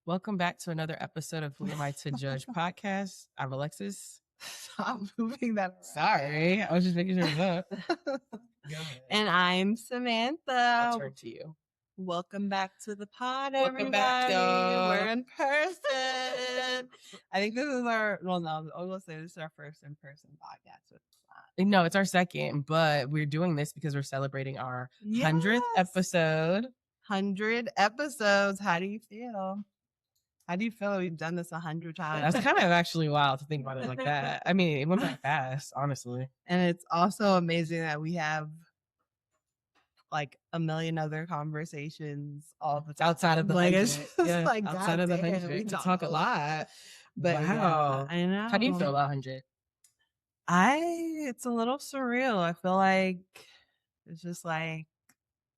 Welcome back to another episode of Who Am I to Judge podcast. I'm Alexis. Stop moving that. Sorry, I was just making sure it was up. And I'm Samantha. I'll turn to you. Welcome back to the pod, Welcome everybody. back, y'all. We're in person. I think this is I will say this is our first in-person podcast. No, it's our second, but we're doing this because we're celebrating our 100th episode. 100 episodes. How do you feel? How do you feel we've done this 100 times? That's kind of actually wild to think about it like that. I mean, it went by fast, honestly. And it's also amazing that we have like a million other conversations all the time. Outside of the outside of the 100. we talk a lot. But wow. Yeah, I know. How do you feel about 100? It's a little surreal. I feel like it's just like,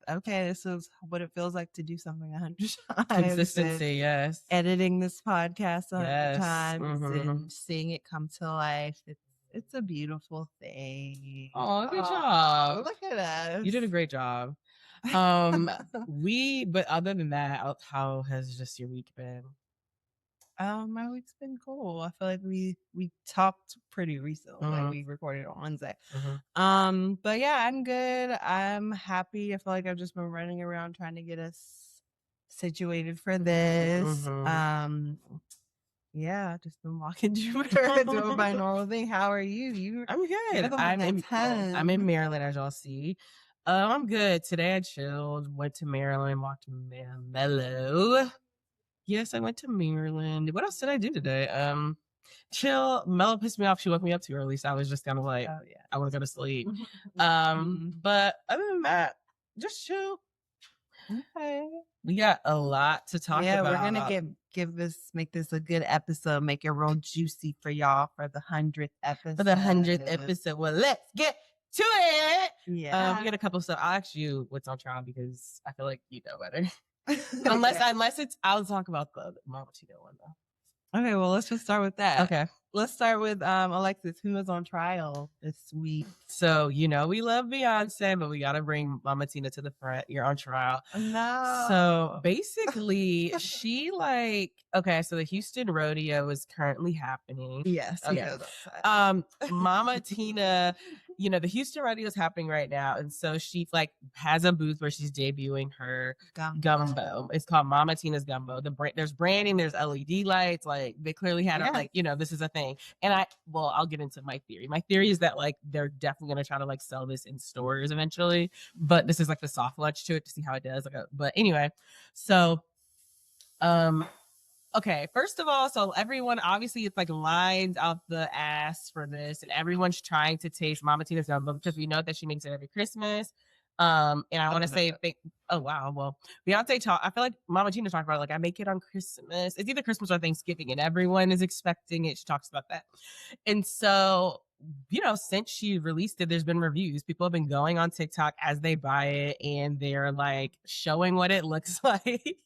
okay, this is what it feels like to do something 100 times. Consistency, yes. Editing this podcast 100 times Mm-hmm. and seeing it come to life. It's a beautiful thing. Oh, good job. Look at us. You did a great job. But other than that, how has just your week been? My week's been cool. I feel like we talked pretty recently. Mm-hmm. Like we recorded on Wednesday. Mm-hmm. But yeah, I'm good. I'm happy. I feel like I've just been running around trying to get us situated for this. Mm-hmm. Yeah, just been walking Jupiter, doing my normal thing. How are you? I'm good. I'm in Maryland, as y'all see. I'm good. Today I chilled, went to Maryland, walked Mellow. Yes, I went to Maryland. What else did I do today? Chill. Mello pissed me off. She woke me up too early, so I was just kind of like, I want to go to sleep. But other than that, just chill. Okay. We got a lot to talk about. Yeah, we're gonna make this a good episode, make it real juicy for y'all for the 100th episode. For the 100th episode. Well, let's get to it. Yeah. We got a couple of stuff. I'll ask you what's on trial because I feel like you know better. Unless it's, I'll talk about the Mama Tito one though. Okay, well, let's just start with that. Okay. Let's start with Alexis, who was on trial this week. So, we love Beyonce, but we got to bring Mama Tina to the front. You're on trial. No. So basically, so the Houston rodeo is currently happening. Yes. Okay. Mama Tina, the Houston rodeo is happening right now. And so she has a booth where she's debuting her Gumbo. It's called Mama Tina's Gumbo. There's branding, there's LED lights. Like they clearly had this is a thing. And I'll get into my theory. My theory is that they're definitely going to try to sell this in stores eventually, but this is the soft launch to it to see how it does. But anyway, so, okay, first of all, so everyone, obviously it's lines out the ass for this, and everyone's trying to taste Mama Tina's Gumbo because we know that she makes it every Christmas. And I want to say, oh wow, well, Beyonce I feel like Mama Tina talked about it, I make it on Christmas. It's either Christmas or Thanksgiving, and everyone is expecting it. She talks about that, and so since she released it, there's been reviews. People have been going on TikTok as they buy it, and they're showing what it looks like,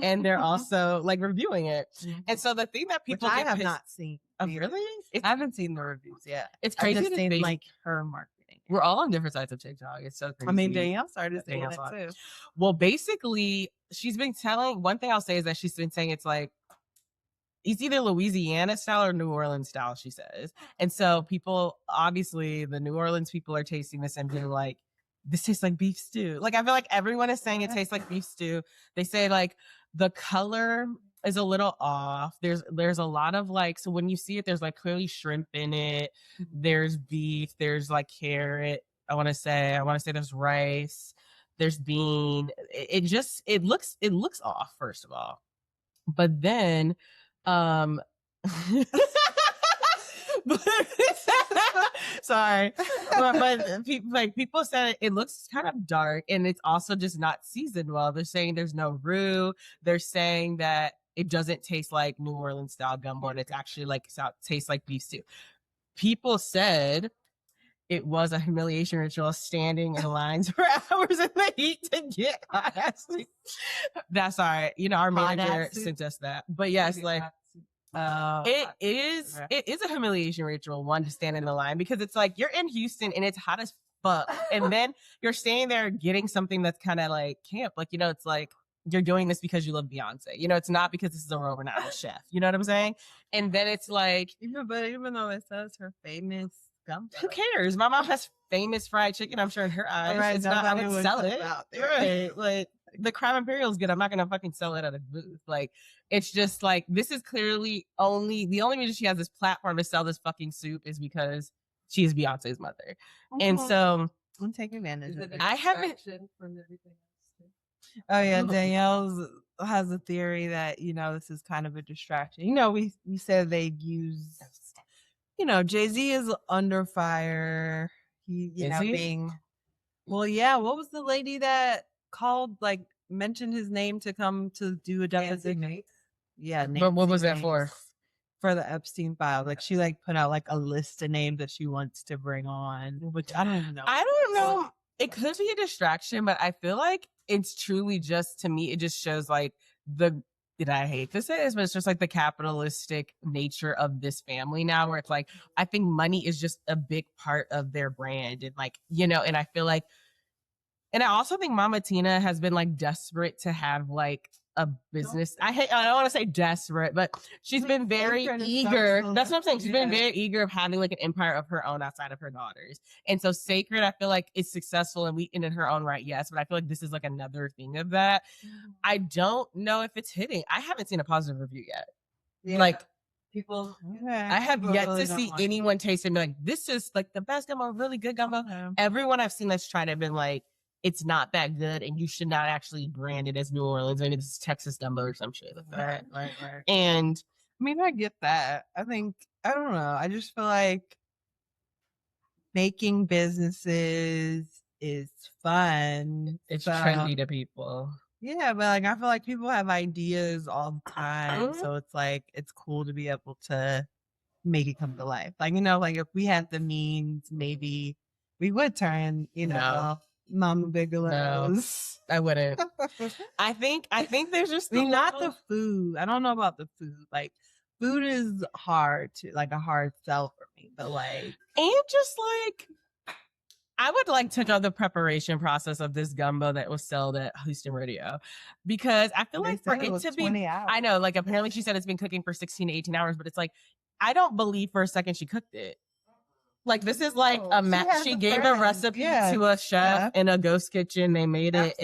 and they're also reviewing it. And so the thing that people I have not seen. Oh, really? I haven't seen the reviews yet. It's crazy. I've just seen her marketing. We're all on different sides of TikTok. It's so crazy. I mean, Danielle started seeing it too. Well, basically, she's been telling. One thing I'll say is that she's been saying it's either Louisiana style or New Orleans style, she says. And so people, obviously, the New Orleans people are tasting this and being like, this tastes like beef stew. I feel like everyone is saying it tastes like beef stew. They say the color is a little off. There's a lot of so when you see it, there's clearly shrimp in it. There's beef. There's carrot. I want to say there's rice. There's bean. It looks off, first of all. But then, sorry, but people said it looks kind of dark, and it's also just not seasoned well. They're saying there's no roux. They're saying that it doesn't taste like New Orleans style gumbo, and it's actually tastes like beef stew. People said it was a humiliation ritual, standing in lines for hours in the heat to get hot ass soup. That's all right. Our manager sent us that. But yes, it is a humiliation ritual, one, to stand in the line, because it's you're in Houston and it's hot as fuck. And then you're standing there getting something that's kind of camp. It's you're doing this because you love Beyonce. You know, it's not because this is a world-renowned chef. You know what I'm saying? And then it's like, even though it says her famous gumbo, who cares? My mom has famous fried chicken, I'm sure in her eyes. Right, it's not, I would sell it. Out there. Right. Like, the crab imperial is good. I'm not gonna fucking sell it at a booth. Like, it's just like, this is clearly the only reason she has this platform to sell this fucking soup is because she is Beyonce's mother. And so I'm taking advantage of it. I haven't from everything else. Oh yeah, Danielle has a theory that, you know, this is kind of a distraction. You know, we said they'd use, you know, Jay-Z is under fire. He, you know, being, well, yeah. What was the lady that called, like, mentioned his name to come to do a deposition? Yeah, but what was that for? For the Epstein file. Like, she like put out like a list of names that she wants to bring on, which I don't even know. I don't know. It could be a distraction, but I feel like it's truly just, to me, it just shows like I hate to say this, but it's just like the capitalistic nature of this family now, where it's like, I think money is just a big part of their brand. And like, you know, and I feel like, and I also think Mama Tina has been like desperate to have like a business. I don't want to say desperate, but she's been very eager. That's what I'm saying. She's been very eager of having like an empire of her own outside of her daughters. And so Sacred, I feel like, is successful and in her own right, yes. But I feel like this is like another thing of that. I don't know if it's hitting. I haven't seen a positive review yet. Yeah. Like, people, I have yet to see anyone taste it and be like, this is like the best gumbo, really good gumbo. Everyone I've seen that's tried it have been like, it's not that good, and you should not actually brand it as New Orleans. I mean, this is Texas gumbo or some shit like that. Right. And I mean, I get that. I think, I don't know. I just feel like making businesses is fun. It's trendy to people. Yeah, but like, I feel like people have ideas all the time. So it's like, it's cool to be able to make it come to life. Like, you know, like if we had the means, maybe we would turn, you know, Mama Bigelow's. No, I wouldn't. I think there's just not the food. I don't know about the food. Like, food is hard a hard sell for me. But like, and just like, I would like to know the preparation process of this gumbo that was sold at Houston Rodeo, because I feel like for it to be, 20 hours. I know, like apparently she said it's been cooking for 16 to 18 hours, but it's like, I don't believe for a second she cooked it. Like, this is like she gave a recipe to a chef in a ghost kitchen. They made it.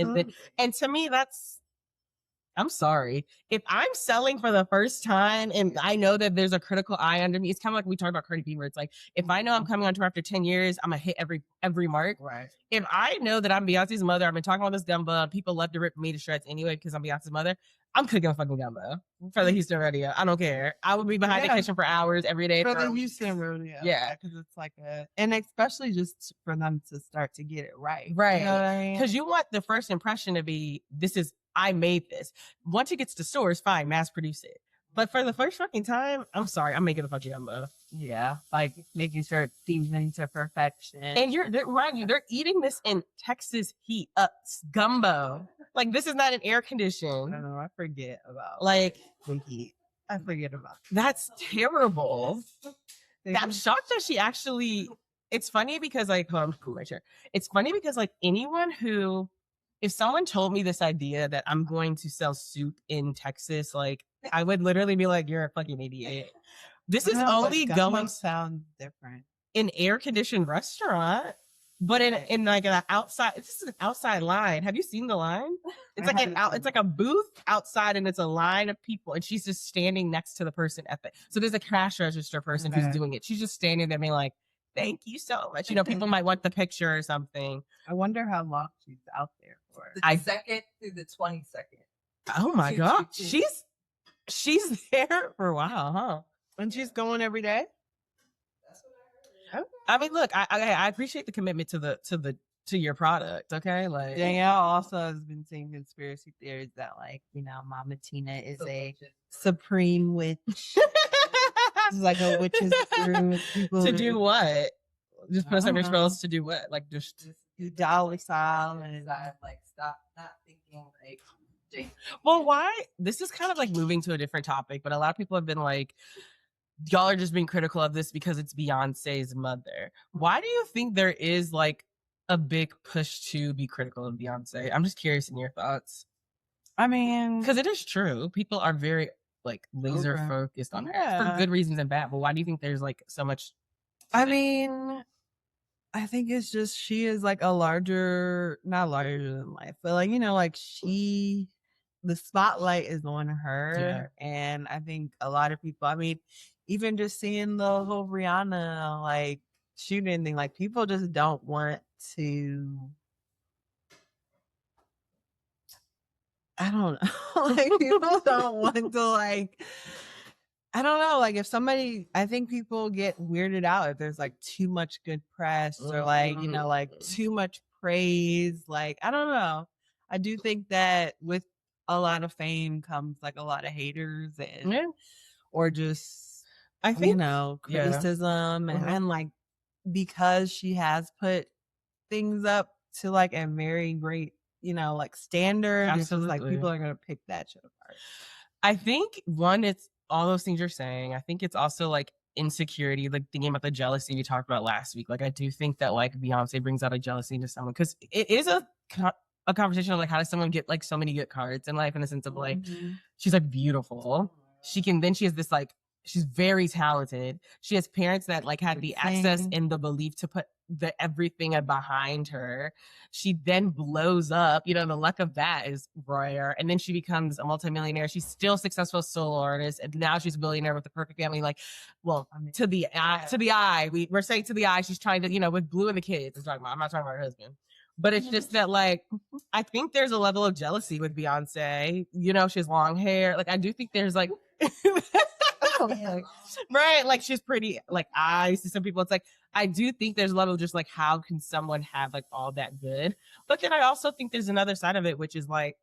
And to me, I'm sorry. If I'm selling for the first time and I know that there's a critical eye under me, it's kind of like we talked about Cardi B, where it's like, if I know I'm coming on tour after 10 years, I'm going to hit every mark. Right. If I know that I'm Beyonce's mother, I've been talking about this gumbo, and people love to rip me to shreds anyway because I'm Beyonce's mother, I'm cooking a fucking gumbo for the Houston Rodeo. I don't care. I would be behind the kitchen for hours every day. For the Houston Rodeo. Yeah. Because it's like and especially just for them to start to get it right. Right. You know what I mean? Because you want the first impression to be, I made this. Once it gets to stores, fine, mass produce it. But for the first fucking time, I'm sorry, I'm making a fucking gumbo. Yeah, like making sure it's seasoned to perfection. And they're eating this in Texas heat. Gumbo. Like, this is not an air condition. I don't know. I forget about like the heat. I forget about it. That's terrible. I'm shocked that she actually. It's funny because like, it's funny because like anyone who. If someone told me this idea that I'm going to sell soup in Texas, like, I would literally be like, you're a fucking idiot. This is only going to sound different. An air-conditioned restaurant, but in like an outside, this is an outside line. Have you seen the line? It's like it's like a booth outside, and it's a line of people, and she's just standing next to the person so there's a cash register person who's doing it. She's just standing there being like, thank you so much. You know, people might want the picture or something. I wonder how long she's out there for. The 2nd through the 22nd. Oh my God. She's there for a while, huh? And she's going every day? That's what I heard. I mean, look, I appreciate the commitment to your product, okay? Like, Danielle also has been seeing conspiracy theories that, like, you know, Mama Tina is a supreme witch. It's like a witch's brew. To do what? Just put us on your spells to do what? Like, just do dollar sign and like stop not thinking like. Well, why? This is kind of like moving to a different topic, but a lot of people have been like, y'all are just being critical of this because it's Beyonce's mother. Why do you think there is like a big push to be critical of Beyonce? I'm just curious in your thoughts. I mean, Because it is true. People are very like laser Okay. focused on her for Yeah. good reasons and bad. But why do you think there's like so much? I mean, I think it's just she is like not larger than life, but like, like the spotlight is on her. And I think a lot of people, I mean, even just seeing the whole Rihanna like shooting thing, like people just don't want to, I don't know, like people don't want to like, I don't know, like if somebody, I think people get weirded out if there's like too much good press or like, like too much praise. Like, I don't know. I do think that with a lot of fame comes like a lot of haters and, or just, I think, criticism. And like, because she has put things up to like a very great, like standard, it's just like people are going to pick that shit apart. I think one, it's all those things you're saying. I think it's also like insecurity, like thinking about the jealousy we talked about last week. Like I do think that like Beyonce brings out a jealousy into someone because it is a conversation of like how does someone get like so many good cards in life in the sense of like she's like beautiful. She has this like she's very talented. She has parents that like had the access and the belief to put the everything behind her. She then blows up. The luck of that is rare. And then she becomes a multimillionaire. She's still successful solo artist, and now she's a billionaire with the perfect family. Like, well, to the eye, we're saying to the eye, she's trying to, with Blue and the kids. I'm not talking about her husband. But it's just that, like, I think there's a level of jealousy with Beyonce. She has long hair. Like, I do think there's like, right? Like, she's pretty, like, eyes to some people. It's like, I do think there's a level of just like, how can someone have like all that good? But then I also think there's another side of it, which is like,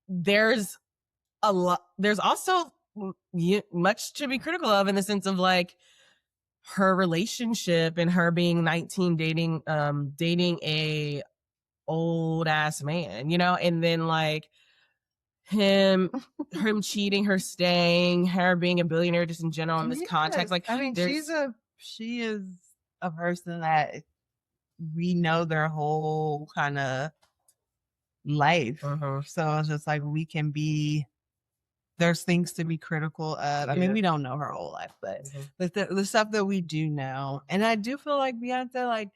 there's also much to be critical of in the sense of like, her relationship and her being 19 dating a old ass man, and then like him cheating, her staying, her being a billionaire just in general in this context. Like, I mean, she is a person that we know their whole kind of life. So it's just like there's things to be critical of. I mean, we don't know her whole life, but the stuff that we do know. And I do feel like Beyonce, like,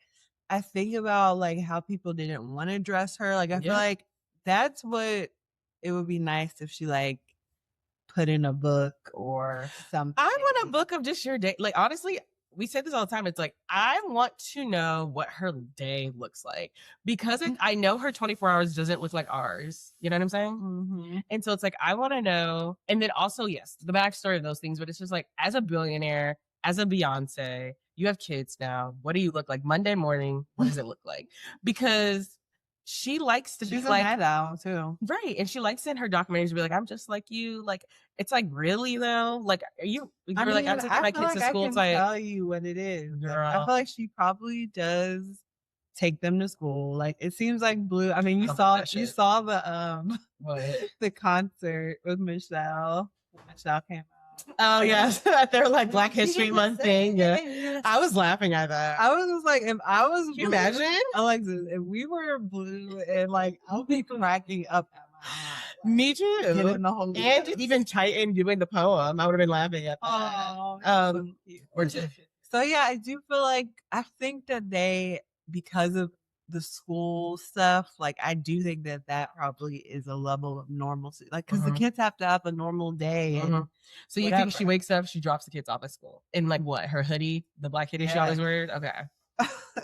I think about like how people didn't want to dress her. Like, I feel like that's what it would be nice if she like put in a book or something. I want a book of just your day. Like, honestly, we say this all the time. It's like, I want to know what her day looks like because I know her 24 hours doesn't look like ours. You know what I'm saying? And so it's like, I want to know. And then also, yes, the backstory of those things, but it's just like, as a billionaire, as a Beyonce, you have kids now. What do you look like Monday morning? What does it look like? Because she likes to She's be like night owl too. Right. And she likes in her documentaries to be like, I'm just like you. Like, it's like, really though? Like, you're like, I'm taking my kids to school. I can tell you what it is. Girl. I feel like she probably does take them to school. Like, it seems like Blue. I mean, you saw the the concert with Michelle. Michelle came out. Oh yes, they're like Black History Month thing. Yeah, I was laughing at that. I was just like, if I was, can you imagine, Alexis, if we were Blue and like, I'll be cracking up at my eye. Like, me too. And even Titan doing the poem, I would have been laughing at that. So yeah, I do feel like I think that because of the school stuff, like I do think that probably is a level of normalcy, like because the kids have to have a normal day. And so you think she wakes up, she drops the kids off at school in like what, her hoodie, the black hoodie she always wears? Okay.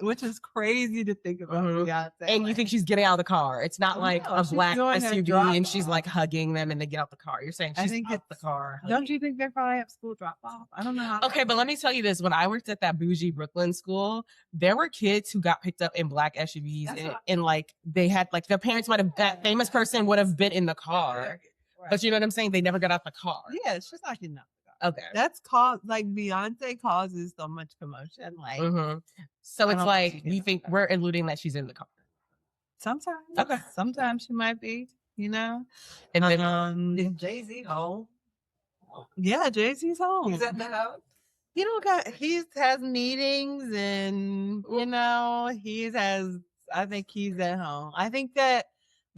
Which is crazy to think about. And you think she's getting out of the car? It's not like a black SUV and she's like hugging them and they get out the car. You're saying she's out the car. Don't you think they're probably at school drop off? I don't know how. Okay, but let me tell you this. When I worked at that bougie Brooklyn school, there were kids who got picked up in black SUVs and like they had like their parents might have, that famous person would have been in the car. Right. But you know what I'm saying? They never got out the car. Yeah, it's just not enough. Okay. That's like Beyonce causes so much commotion. Like, so it's like, you think we're alluding that she's in the car? Sometimes. Okay. Sometimes she might be, And then, is Jay-Z home? Yeah, Jay-Z's home. He's at the house? He has meetings and, I think he's at home. I think that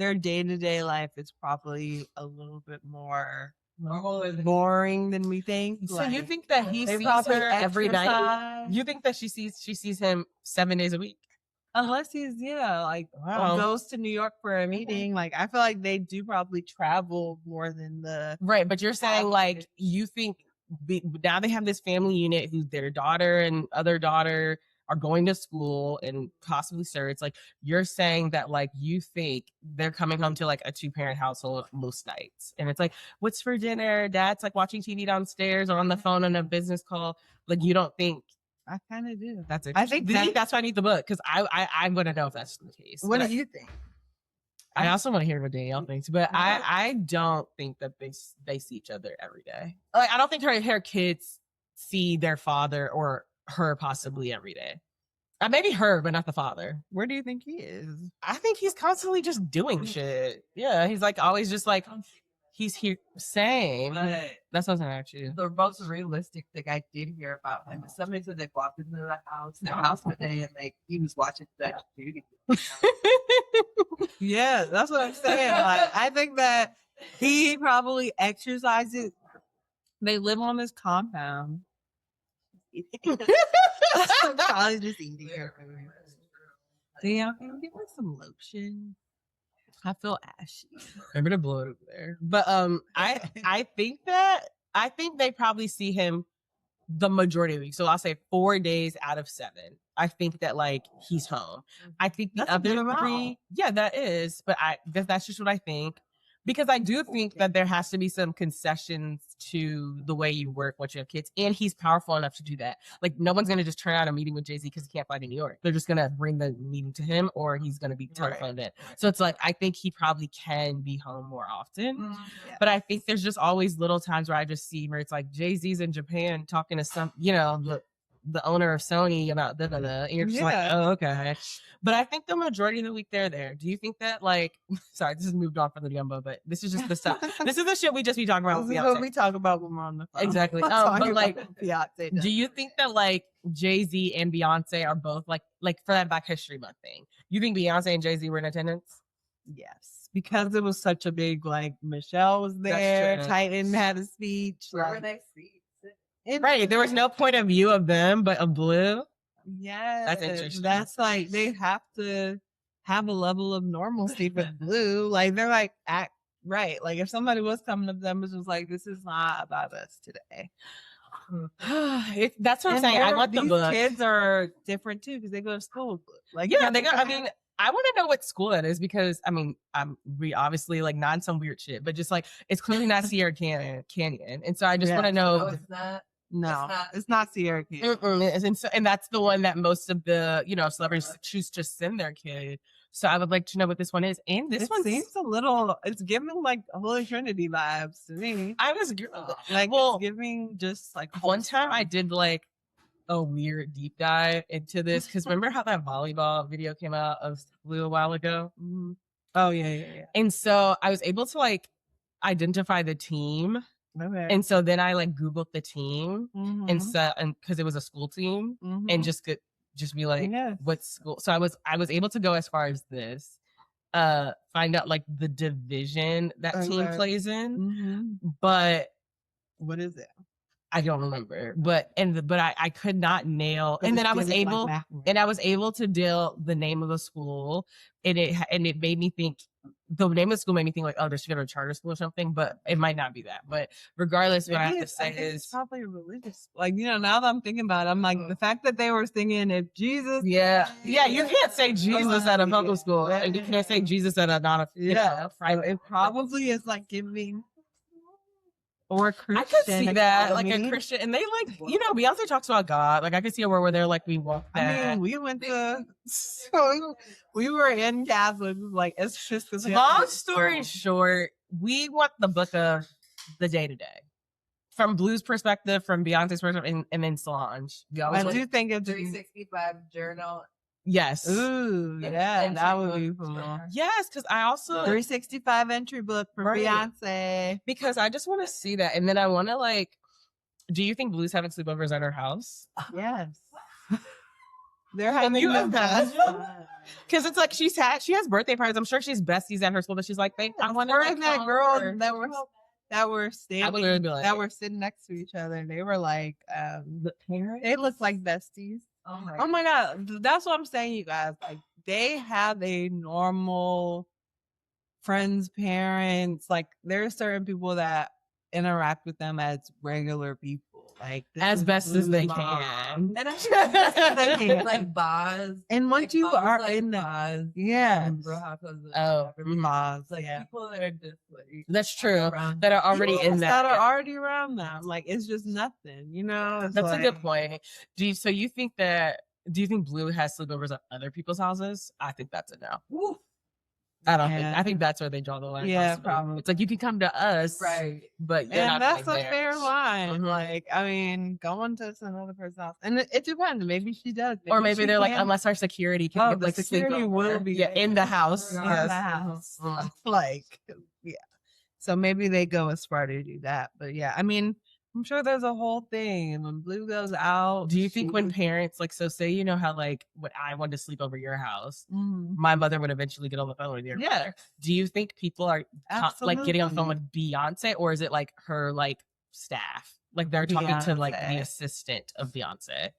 their day-to-day life is probably a little bit more Normal is boring than we think. So you think that he they sees probably her every night? exercise. You think that she sees him 7 days a week? Unless he's, like, Wow. goes to New York for a meeting. Like, I feel like they do probably travel more than the. Right, but you're saying like you think now they have this family unit who their daughter and other daughter are going to school and possibly it's like you're saying that like you think they're coming home to like a 2-parent household most nights, and it's like, what's for dinner? Dad's like watching TV downstairs or on the phone on a business call. Like you don't think. I kind of do. That's it. I think that's why I need the book, because I'm gonna know if that's the case. What But do you think? I also want to hear what Danielle thinks, but I don't think that they see each other every day. Like I don't think her kids see their father or her possibly every day. Maybe her, but not the father. Where do you think he is? I think he's constantly just doing shit. Yeah, he's like always just like he's here. Same. But That's what I'm actually. the most realistic thing I did hear about him is somebody said they walked into their house one day and like he was watching Judge Judy. Yeah, that's what I'm saying. Like, I think that he probably exercises. They live on this compound. Probably just eating her food. Damn, can you give me some lotion? I feel ashy. I'm gonna blow it over there. But I think they probably see him the majority of the week. So I'll say 4 days out of 7. I think that like he's home. I think the That's a good other amount. 3, yeah, that is. But that's just what I think. Because I do think that there has to be some concessions to the way you work once you have kids. And he's powerful enough to do that. Like, no one's going to just turn out a meeting with Jay-Z because he can't fly to New York. They're just going to bring the meeting to him, or he's going to be telephoned in. So it's like, I think he probably can be home more often. Yeah. But I think there's just always little times where I just see where it's like Jay-Z's in Japan talking to some, the owner of Sony about and you're just like, oh, okay. But I think the majority of the week they're there. Do you think that like, sorry, this has moved on from the Gumbo, but this is just the stuff. This is the shit we just be talking about. This is what we talk about when we're on the phone. Exactly. But like, do you think that like Jay-Z and Beyonce are both like for that Black History Month thing? You think Beyonce and Jay-Z were in attendance? Yes, because it was such a big, like, Michelle was there, true. Titan had a speech. Where were Like, they seats? Right. There was no point of view of them, but of Blue. yeah, That's interesting. That's like, they have to have a level of normalcy with Blue. Like, they're like, act right. Like, if somebody was coming to them, it was just like, this is not about us today. That's what I'm saying. I want the these book. kids are different too because they go to school. Like, Yeah, they got. I mean, I want to know what school that is, because I mean, we obviously like not some weird shit, but just like it's clearly not Sierra Canyon, and so I just want to know. No, it's not. No, it's not Sierra Kid. And that's the one that most of the celebrities choose to send their kid. So I would like to know what this one is. And this one seems a little. It's giving like Holy Trinity vibes to me. I was Like, well, it's giving just like one time I did like a weird deep dive into this, because remember how that volleyball video came out of Blue a while ago? Mm-hmm. Oh yeah. And so I was able to like identify the team. Okay. And so then I like Googled the team Mm-hmm. and because it was a school team, Mm-hmm. and just be like, Yes. what school? So I was able to go as far as this, find out like the division that team Okay. plays in, Mm-hmm. but What is it? I don't remember. But I could not nail. And then I was able, to deal the name of the school, and it made me think. The name of the school made me think like, oh, there's a charter school or something, but it might not be that. But regardless, what I have to say it's is probably a religious. Like, now that I'm thinking about it, I'm like, the fact that they were singing "If Jesus," yeah, you can't say Jesus at a public school, and you can't say Jesus at a private. It probably is like giving. Or Christian. I could see that, like a Academy. Christian, and they like, Beyonce talks about God. Like I could see a world where they're like, we want that. I mean, we went to, we were in Catholic, like, it's just this. Long story short, we want the book of the day to day, from Blue's perspective, from Beyonce's perspective, and then Solange. I do think it's 365 journal. Yes. Ooh, yeah, that would be cool. Yes, because I also 365 entry book for Right. Beyonce. because I just want to see that, and then I want to like. Do you think Blue's having sleepovers at her house? Yes. They're having you the imagine? best time. Because it's like she has birthday parties. I'm sure she's besties at her school, but she's like, I want to Her like, and that follow girl her. that were I would literally standing be like, that were sitting next to each other, and they were like, the parents? they look like besties. Oh my god, that's what I'm saying, you guys. Like, they have a normal friends, parents. Like, there are certain people that interact with them as regular people, like As best as they mom. can. And I'm like Boz. And once Like, you Boz, are like in Boz. yeah, Oh, Boz, Like yeah. people that are just like that's true. around. That are already in that that. are already around them. Like, it's just nothing, you know. It's That's a good like- point. Do you think Blue has sleepovers at other people's houses? I think that's a no. Woo. I don't Yeah. think. I think that's where they draw the line. Yeah, possibly. probably. It's like you can come to us, Right. but you're And not that's a going there. fair line. Mhm. Like, I mean, going to another person's house, and it depends. Maybe she does, Or maybe she they're like, can. unless our security can Oh, get the like a security will sleepover. be yeah, in the house. in Yes. the house. Mhm. Like, yeah. So maybe they go as far to do that. But yeah, I mean, I'm sure there's a whole thing. And when Blue goes out, Do you think when parents like say you know how like when I wanted to sleep over your house, Mhm. my mother would eventually get on the phone with your Yeah. mother. Do you think people are like getting on the phone with Beyonce, or is it like her like staff? Like they're talking to like the Beyonce. assistant of Beyonce.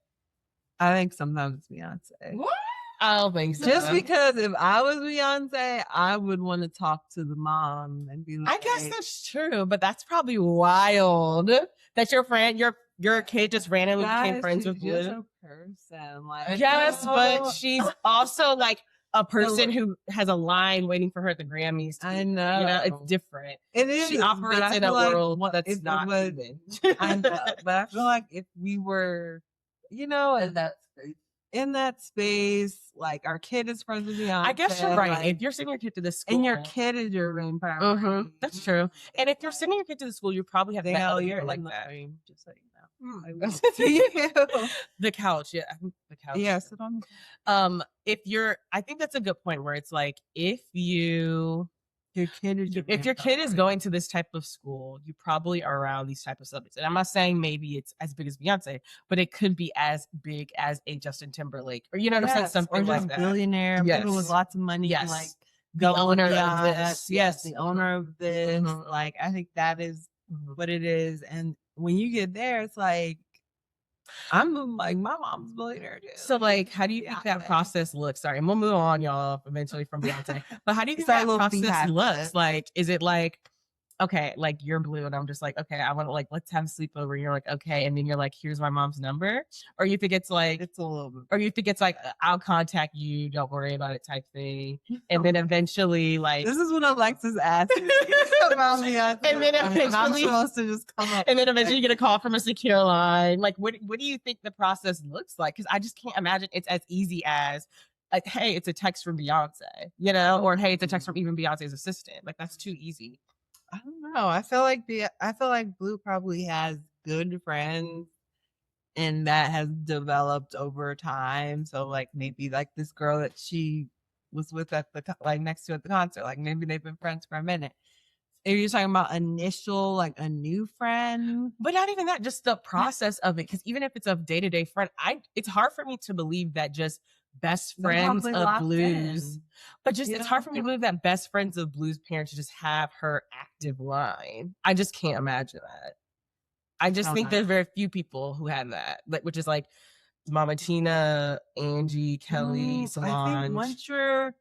I think sometimes it's Beyonce. What? I don't think so. Just because if I was Beyonce, I would want to talk to the mom and be like, I guess that's true, but that's probably wild that your friend, your kid just randomly became friends with just Blue. a person. Like, Yes, but no. she's also like a person who has a line waiting for her at the Grammys. I know. You know, it's different. It is. She but operates I in a feel like world what- that's if it not was- human. I know, but I feel like if we were, you know, And that's crazy. in that space, like our kid is friends with Beyonce. I guess you're right. like, If you're sending your kid to this school, and your kid is your main priority. Mhm, that's true. And if you're sending your kid to the school, you probably have They met know other you're people like in the that. frame, just so you know. Mm. you. The couch, yeah, I think the couch. Yeah, sit on If you're, I think that's a good point where it's like if you your kid is your if your kid is going to this type of school, you probably are around these type of subjects. And I'm not saying maybe it's as big as Beyonce, but it could be as big as a Justin Timberlake, or you know what I'm saying, something or just like that. billionaire, people with Yes. lots of money, Yes. like The owner of beyond this. that. Yes, the owner of this. Mhm. Like, I think that is Mhm. what it is. And when you get there, it's like, I'm like, my mom's a billionaire too. So, like, how do you think that process looks? Sorry, and we'll move on, y'all, eventually from Beyonce. But how do you think It's our that little process beehive. looks? Like, is it like, okay, like you're Blue, and I'm just like, okay, I want to like let's have a sleepover. And you're like, okay, and then you're like, here's my mom's number, or you think it's like, It's a little bit. or you think it's like, I'll contact you, don't worry about it, type thing, and then eventually, like, This is what Alexis asked me about me. And then I'm eventually- supposed to just come up. and then eventually you get a call from a secure line. Like, what do you think the process looks like? Because I just can't imagine it's as easy as, like, hey, it's a text from Beyonce, you know, or hey, it's a text from even Beyonce's assistant. Like, that's too easy. I don't know. I feel like Blue probably has good friends, and that has developed over time. So like maybe like this girl that she was with at the like next to at the concert, like maybe they've been friends for a minute. If you're talking about initial, like a new friend, But not even that, just the process of it. Because even if it's a day-to-day friend, it's hard for me to believe that just best they're friends probably of locked Blue's, in. but just You it's hard for me to know? believe that best friends of Blue's parents just have her active line. I just can't imagine that. I just think there's very few people who have that, like, which is like Mama Tina, Angie, Kelly, I Solange. think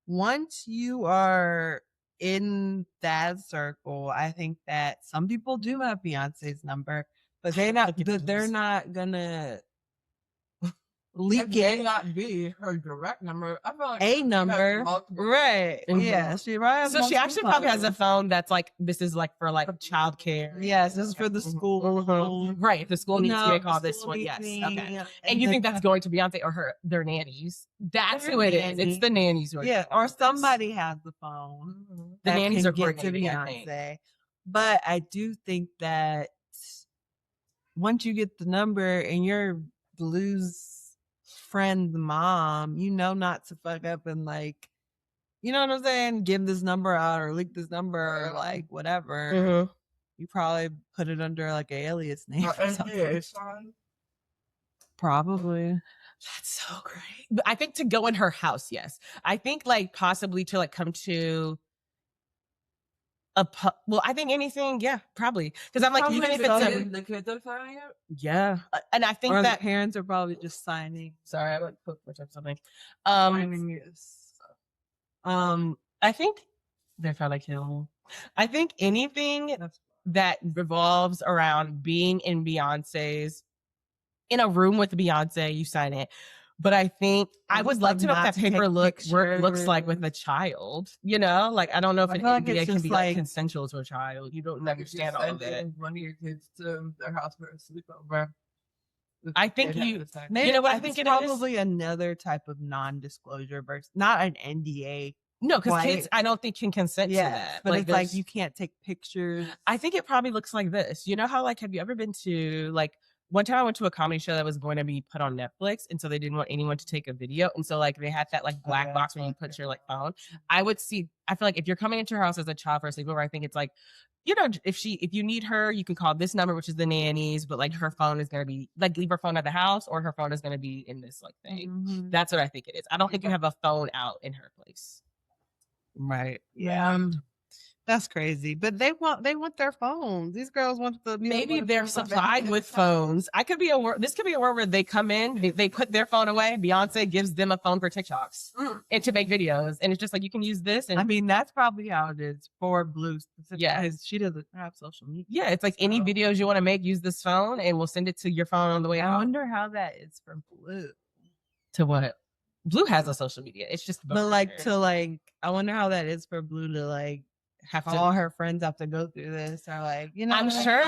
once you are in that circle, I think that some people do have Beyonce's number, but they're not gonna leak It may it. not be her direct number. I feel like A she has number, multiple- right? Mhm. Yeah, she probably has So she multiple actually probably has a numbers. phone that's like, this is like for like childcare. Yes, this is for the Mhm. school. Mhm. Right. The school needs to No, get called the this school one. needs Yes. me, Okay. And you think that's going to Beyonce or their nannies? That's Their who it is. nanny. It's the nannies. Who are yeah, getting or this. somebody has the phone. The that nannies can are get to coordinating, I think. Beyonce. But I do think that once you get the number and you're Blue's friend's mom, you know not to fuck up and like, you know what I'm saying? Give this number out or leak this number or like whatever. Mhm. You probably put it under like an alias name or something. NDA sign. Probably. That's so great. But I think to go in her house, yes. I think like possibly to like come to well, I think anything, yeah, probably. Because I'm like, even if it's the kids are signing it. yeah, and I think Or that the parents are probably just signing. sorry, I like put or something. Signing yes. I think they're trying to kill me. I think anything that revolves around being in Beyonce's in a room with Beyonce, you sign it. But I think I would like to know what that paper looks like with a child. You know, like I don't know if an NDA can be like consensual to a child. You don't understand all of it. One of your kids to their house for a sleepover. I think you maybe, know what I think it's probably another type of non-disclosure versus not an NDA. No, because kids, I don't think can consent to that. But like, it's like you can't take pictures. I think it probably looks like this. You know how like have you ever been to like one time I went to a comedy show that was going to be put on Netflix, and so they didn't want anyone to take a video, and so like they had that like black box where you put your like phone. I feel like if you're coming into her house as a child for a sleepover, I think it's like, you know, if you need her, you can call this number, which is the nannies, but like her phone is gonna be like leave her phone at the house, or her phone is gonna be in this like thing. Mm-hmm. That's what I think it is. I don't think you have a phone out in her place. Right. Yeah. That's crazy. But they want their phones. These girls want the maybe they're supplied with phones. This could be a world where they come in, they put their phone away. Beyonce gives them a phone for TikToks and to make videos, and it's just like you can use this. And I mean that's probably how it is for Blue. Yeah, she doesn't have social media. Yeah, it's like any videos you want to make, use this phone, and we'll send it to your phone on the way out. I wonder how that is for Blue. To what? Blue has a social media. It's just but like to like. I wonder how that is for Blue to like. Have to, all her friends have to go through this, or like, you know, I'm sure.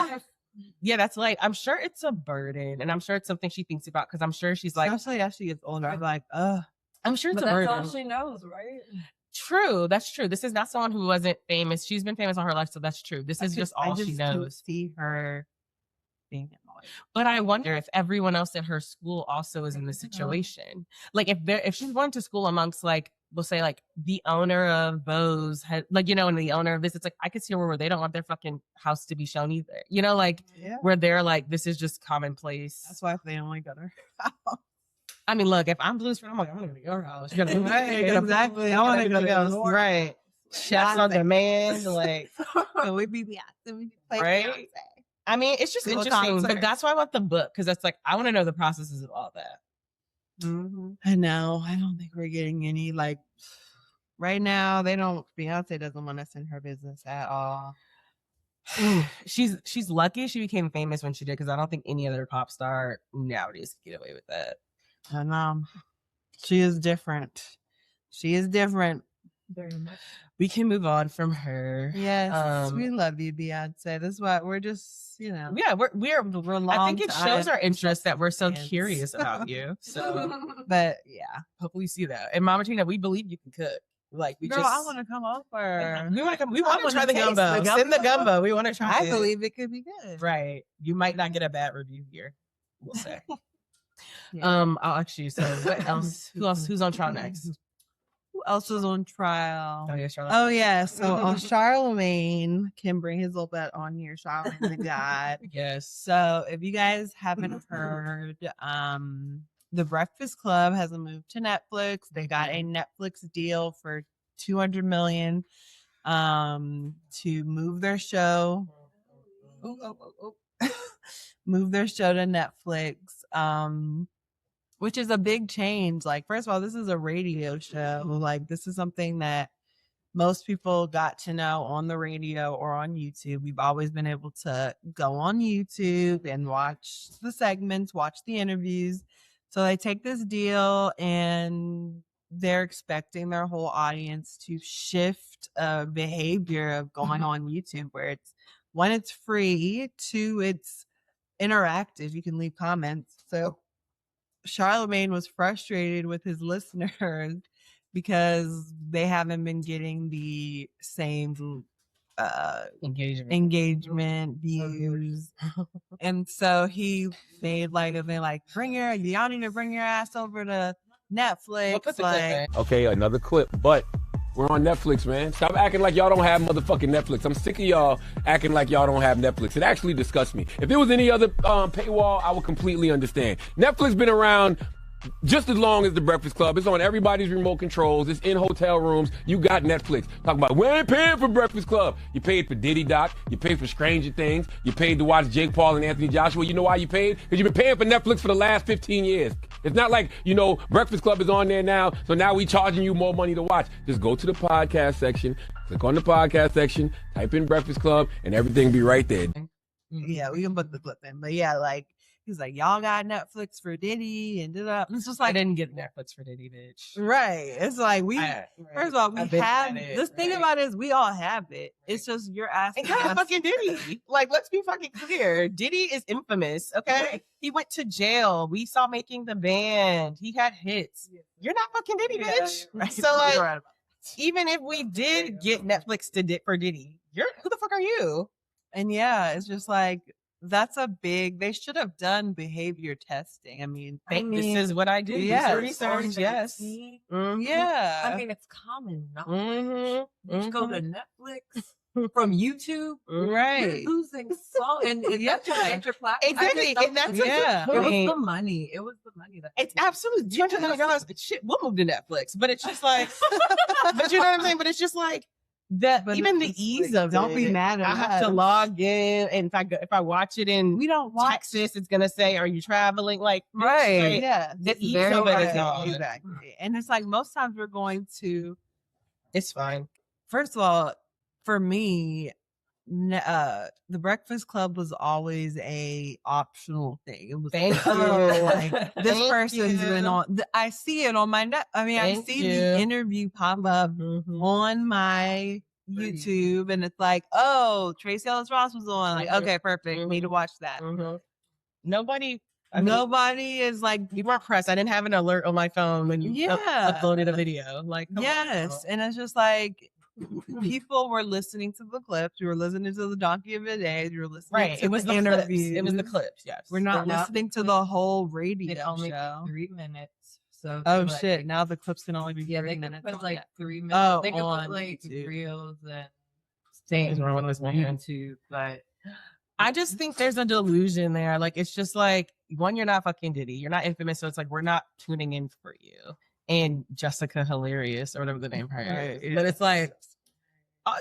Yeah, that's like, I'm sure it's a burden, and I'm sure it's something she thinks about because I'm sure she's like, especially as she gets older, I'm like, I'm sure it's but a burden. That's all she knows, right? True, that's true. This is not someone who wasn't famous. She's been famous all her life, so that's true. This is just all she knows. See her being annoyed, but I wonder if everyone else at her school also is in this situation. Like, if she's going to school amongst like. We'll say like the owner of Bose had like, you know, and the owner of this, it's like, I could see where they don't want their fucking house to be shown either. You know, like where they're like, this is just commonplace. That's why they only go to her house. I mean, look, if I'm Blue's friend, I'm like, I'm going to go to your house. You're gonna, right, exactly. I want to go to your house. Right. Chefs on demand. Like, so we be right. Beyonce. I mean, it's just interesting, but that's why I want the book. Cause that's like, I want to know the processes of all that. Mm-hmm. I know. I don't think we're getting any like right now. Beyonce doesn't want us in her business at all. She's lucky she became famous when she did because I don't think any other pop star nowadays can get away with that. I know. She is different. She is different. Very much. We can move on from her. Yes, we love you, Beyonce. That's why we're just, you know. Yeah, we're I think it shows our interest that we're so curious about you. So, but yeah, hopefully you see that. And Mama Tina, we believe you can cook. Like I want to come over. We want to come. We want to try the gumbo. Send the gumbo. We want to try. I believe it could be good. Right. You might not get a bad review here. We'll say. I'll ask you. So, what else? Who's on trial next? Who else was on trial? Oh yeah, Charlotte. Oh yeah. So on Charlemagne can bring his little bet on here. Charlemagne the God. Yes. So if you guys haven't heard, The Breakfast Club has a move to Netflix. They got a Netflix deal for $200 million to move their show. Move their show to Netflix. Which is a big change. Like, first of all, this is a radio show. Like, this is something that most people got to know on the radio or on YouTube. We've always been able to go on YouTube and watch the segments, watch the interviews. So they take this deal and they're expecting their whole audience to shift a behavior of going on YouTube where it's, one, it's free, two, it's interactive. You can leave comments. So Charlemagne was frustrated with his listeners because they haven't been getting the same engagement views. And so he made like a thing like, y'all need to bring your ass over to Netflix. Like, okay, another clip, but we're on Netflix, man. Stop acting like y'all don't have motherfucking Netflix. I'm sick of y'all acting like y'all don't have Netflix. It actually disgusts me. If it was any other paywall, I would completely understand. Netflix been around just as long as The Breakfast Club. It's on everybody's remote controls. It's in hotel rooms. You got Netflix. Talk about, we ain't paying for Breakfast Club. You paid for Diddy Doc. You paid for Stranger Things. You paid to watch Jake Paul and Anthony Joshua. You know why you paid? Because you've been paying for Netflix for the last 15 years. It's not like, Breakfast Club is on there now, so now we charging you more money to watch. Just go to the podcast section, click on the podcast section, type in Breakfast Club, and everything be right there. Yeah, we can put the clip in. But yeah, like, he's like, y'all got Netflix for Diddy and it's just I like, didn't get Netflix for Diddy, bitch. right. It's like first of all, we I've been have at it, this thing right. about it is we all have it. It's just you're asking. And kind of us- fucking Diddy. Like, let's be fucking clear. Diddy is infamous, okay? He went to jail. We saw Making the Band. He had hits. You're not fucking Diddy, Yeah, bitch. you're right. So, You're like, right about even if we did get Netflix for Diddy, who the fuck are you? And yeah, it's just like they should have done behavior testing. I mean, This is what I do. yes. Research, yes. Mhm. yeah. I mean, it's common knowledge. Mhm. You go to Netflix from YouTube. Right. You're losing so and that's your major platform. Exactly. And that's Yeah. a good It was point. the money. It was the money that It's absolutely $200 million. Shit, we'll move to Netflix. But it's just like, but you know what I'm saying? But it's just like, But even the it's ease like, of don't it. be mad at I have to us. log in. And if I watch it in We don't watch. Texas, it's gonna say, "Are you traveling?" Like, Right. like, Yeah. the ease very of it is right. gone. Exactly. And it's like most times we're going to, It's fine. first of all, for me, the Breakfast Club was always a optional thing. It was Thank like, you. like, this Thank person's you. been on. I see it on my net. I mean, I Thank see you. the interview pop up Mhm. on my YouTube, and it's like, oh, Tracy Ellis Ross was on. Like, Mhm. okay, perfect. Need to watch that. Mhm. Nobody. I mean, Nobody is like, you weren't pressed. I didn't have an alert on my phone when you Yeah. uploaded a video. Like, come on. yes, and it's just like. People were listening to the clips. We were listening to the Donkey of the Day. We were listening Right. to It was the interviews. clips. It was the clips. Yes. We're not They're not- listening to the whole radio It only show. 3 minutes. So Oh like, shit! Now the clips can only be Yeah, 3 they could minutes. put like 3 minutes. Oh, They could on put like YouTube. reels and What's things wrong with this on man? YouTube, but I just think there's a delusion there. Like, it's just like, one, you're not fucking Diddy. You're not infamous. So it's like, we're not tuning in for you. And Jessica Hilarious, or whatever the name for her is. Right, yeah. But it's like,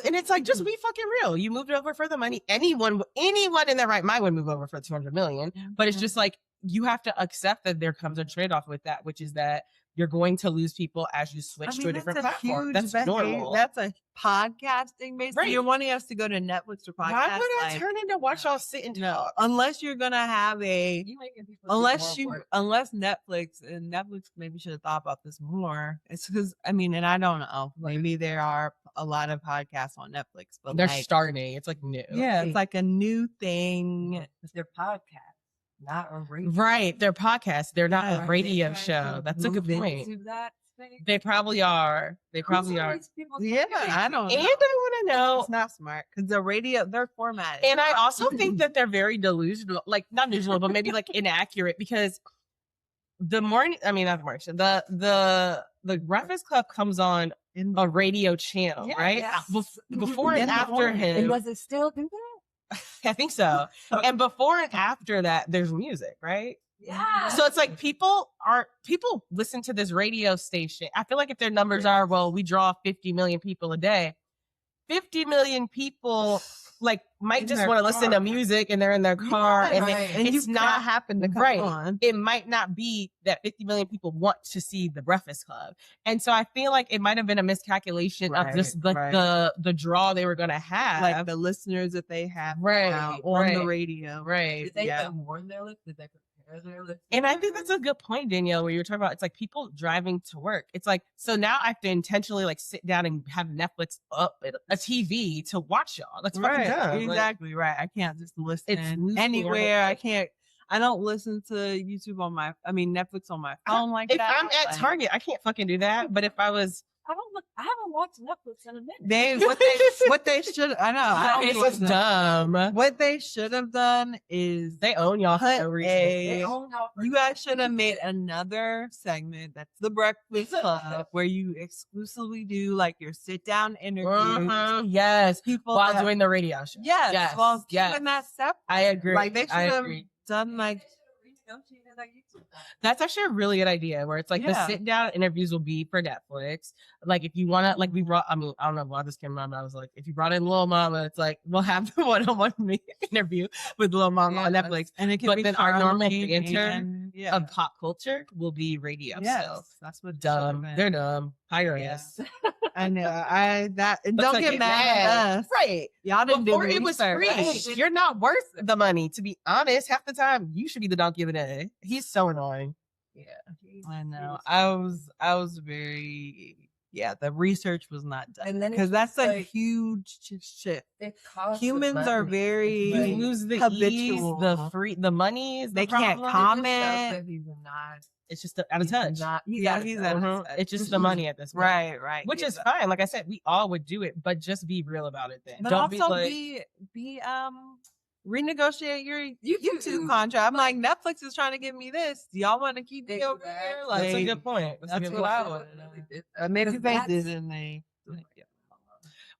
and it's like, just be fucking real. You moved over for the money. Anyone in their right mind would move over for $200 million. But it's just like, you have to accept that there comes a trade-off with that, which is that you're going to lose people as you switch to a different platform. That's normal. That's a podcasting basically. Right. You're wanting us to go to Netflix or podcast. Why would I like, turn into watch y'all sit and no, talk? unless you're gonna have a you making people do unless more work. Netflix and Netflix maybe should have thought about this more. It's because I mean, and I don't know, maybe there are a lot of podcasts on Netflix, but They're like, starting. It's like new. yeah, it's like a new thing. It's their podcast, not a radio. Right. They're podcasts. They're not Yeah. a radio They trying show. to That's a good move point. into that space. They probably are. They probably Who's are. these people Yeah, talking? I don't And know. I want to know. It's not smart because the radio, their format. And I also think that they're very delusional, like not delusional, but maybe like inaccurate, because not the morning show, the Breakfast Club comes on in a radio channel, Yeah, right? yeah. Before and In the after morning. And him, does it still do that? I think so. And before and after that, there's music, right? Yeah. So it's like people listen to this radio station. I feel like if their numbers are, well, we draw 50 million people a day, 50 million people like might In just their want to listen to car. music in their car, and right. and it's you not happen to come right. on. It might not be that 50 million people want to see the Breakfast Club. And so I feel like it might have been a miscalculation of just like Right. the draw they were going to have. Like the listeners that they have Right, now on the right. radio. Right. Did they Yeah. put more in their list? Did they compare their list? And I think that's a good point, Danielle, where you're talking about, it's like people driving to work. It's like, so now I have to intentionally like sit down and have Netflix up at a TV to watch y'all. That's fucking Right, dumb. Like, exactly right. I can't just listen losing your anywhere. I whole- I don't listen to YouTube Netflix on my phone like if that. I'm at Like, Target, I can't fucking do that. But if I was, I haven't watched Netflix in a minute. what they should I know. I don't it's listen. dumb. What they should have done is They own y'all for put no reason. They a own y'all for- you guys should have made another segment that's the Breakfast Club where you exclusively do like your sit down interviews. Mhm, yes. People While that- doing the radio show. yes, Yes, well, yes. keeping that separate. I agree. Like they should I have agree. done like negotiated on YouTube. That's actually a really good idea where it's like the Yeah. sit down interviews will be for Netflix. Like if you want to, like we brought, I mean, I don't know why this came around, but I was like, if you brought in Lil Mama, it's like, we'll have the one-on-one interview with Lil Mama on Netflix. And it can But be then our normal Charlamagne banter and- of pop culture will be radio. Yes, Still. that's what Dumb. They're dumb. Hire Yeah. us. I know. And don't Let's not get mad at us. Right. Y'all didn't do Before the it was research. free. Right. You're not worth the money. To be honest, half the time you should be the donkey of the day. He's so annoying. Yeah. I know. I was very the research was not done. And then because it's that's a like- huge shift. It costs Humans are money. very You Right. lose the habitual. ease, the free, the money is They the can't problem. comment. But he's not. It's just out of He's touch. not. He's Yeah, out of he's touch. out of Mhm. touch. It's just the money at this point. Right. Which is Yeah. fine. Like I said, we all would do it, but just be real about it then. But Don't also be like, be renegotiate your YouTube YouTube. contract. I'm like, Netflix is trying to give me this. Do y'all want to keep me over here? Exactly. Like, that's a good point. That's a that's good what I point. want to know. Maybe they That's- didn't. They.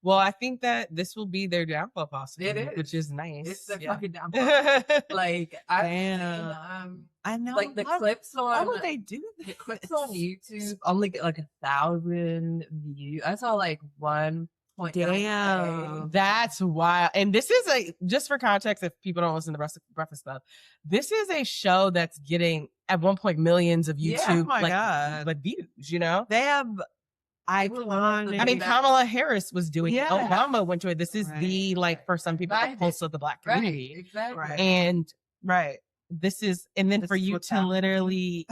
Well, I think that this will be their downfall possibly, It is. which is nice. It's the Yeah. fucking downfall. Like I Damn. I know. like the why- clips Why on would they do the this? clips on YouTube only get like 1,000 views. I saw like 1.9K. Damn. That's wild. And this is just for context, if people don't listen to Breakfast Club, this is a show that's getting at one point millions of Yeah. YouTube Oh my God. like views, you know? They have iconic. I mean, Kamala Harris was doing it. Yeah. Obama went to it. This is Right. the, like, for some people, the Right. pulse of the Black Right, community. exactly. Right. And right. this is, and then This for is you what's to happening. literally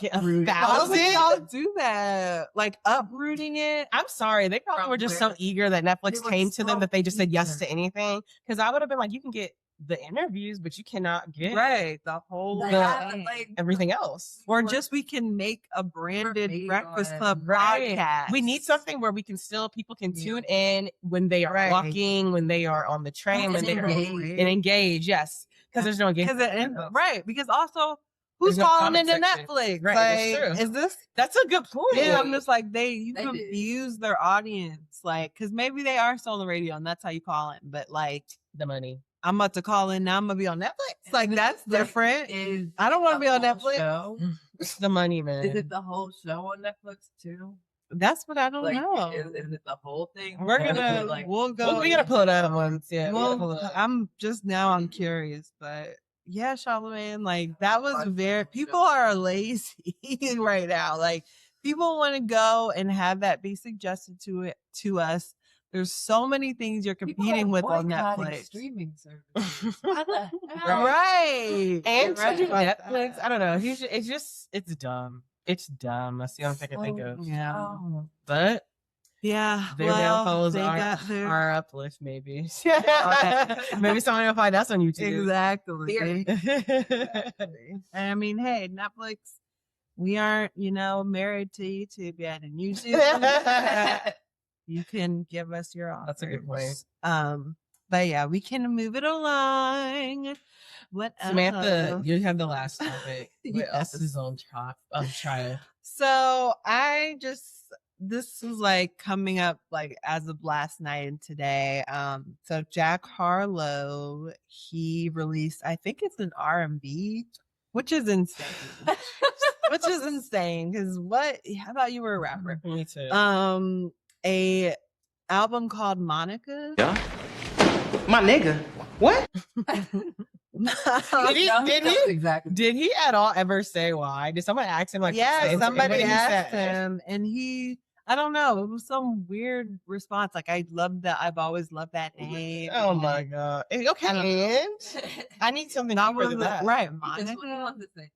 get Uprooted. Why would 1,000? y'all do that? Like uprooting it? I'm sorry. They probably From were just so where? eager that Netflix They were came to them so that they just said yes eager. to anything. Because I would have been like, you can get the interviews, but you cannot get Right. The whole Like, thing. everything else. Or just we can make a branded made Breakfast on- Club Right. podcast. We need something where we can still, people can Yeah. tune in when they are Right. walking, when they are on the train, And when they are engage. and engage. Yes. Because there's no engagement. Right. Because also, who's There's no calling comment into section. Netflix? Right, that's Like, true. is this? That's a good point. Yeah, I'm just like you They do. confuse their audience, like, because maybe they are still on the radio and that's how you call it. But like, The money. I'm about to call in now. I'm gonna be on Netflix. Like that's Like, different. Is I don't want to the be on whole Netflix. show- It's the money, man. Is it the whole show on Netflix too? That's what I don't Like, know. is it the whole thing? We're Or is gonna it, like we'll go. Well, we gotta pull it up once. Yeah. we gotta pull Well, it up. I'm just now. I'm curious, but yeah, Charlamagne, like that was Fun very. show. People are lazy right now. Like people want to go and have that be suggested to us. There's so many things you're People competing are with on boycotting Netflix. streaming services. Why the hell? Right. And Right. Netflix. I don't know. It's dumb. It's dumb. That's the only thing I can think of. Yeah. Oh. But Yeah. their well, downfalls they are got their- our uplift, maybe. Maybe someone will find us on YouTube. Exactly. Theory. And I mean, hey, Netflix, we aren't, married to YouTube yet, and YouTube, you can give us your offers. That's a good point. But yeah, we can move it along. What Samantha, else? you have the last topic. What else Yes. is on trial? So this was like coming up like as of last night and today. So Jack Harlow, he released, I think it's an R&B, which is insane. Which is insane because how about you were a rapper? Me too. A album called Monica. Yeah. My nigga. What? Did he- No, did knows he? exactly? Did he at all ever say why? Did someone ask him like? Yeah, say something? What somebody did he asked say? him, and I don't know, it was some weird response. Like, I've always loved that name. Oh my god. Okay, and I need something That deeper was than that. right, Because Monica. what he wants to say.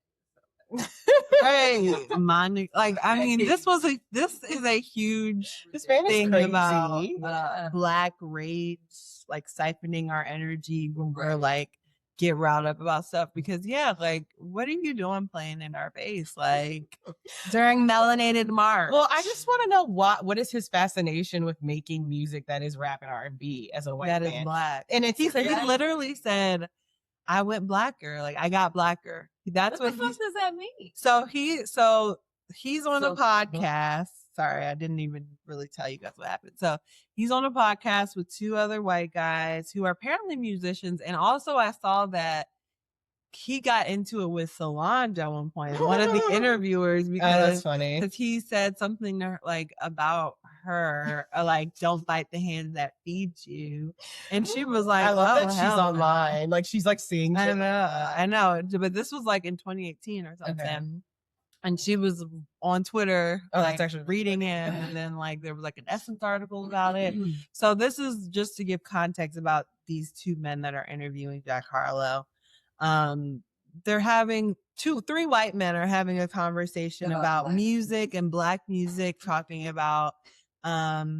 Right, Monica. Like, I mean, this is a huge This man is thing crazy. about Yeah. Black rage, like siphoning our energy when we're like get riled up about stuff. Because like, what are you doing playing in our face like during Melanated March? Well, I just want to know what is his fascination with making music that is rap and R&B as a white that man? is black. And it's He Yeah. literally said, I went blacker. Like I got blacker. That's What what the fuck does that mean? So he's on a So- podcast. Sorry, I didn't even really tell you guys what happened. So he's on a podcast with two other white guys who are apparently musicians. And also I saw that he got into it with Solange at one point, one of the interviewers, Oh, that's because funny. he said something like about her, like, don't bite the hand that feeds you. And she was like, I love oh, that she's hell no. online. Like, she's like seeing. I know. But this was like in 2018 or something. Okay. And she was on Twitter, Oh, like, that's actually reading it, and then like there was like an Essence article about it. So this is just to give context about these two men that are interviewing Jack Harlow. They're having three white men are having a conversation about music and Black music, talking about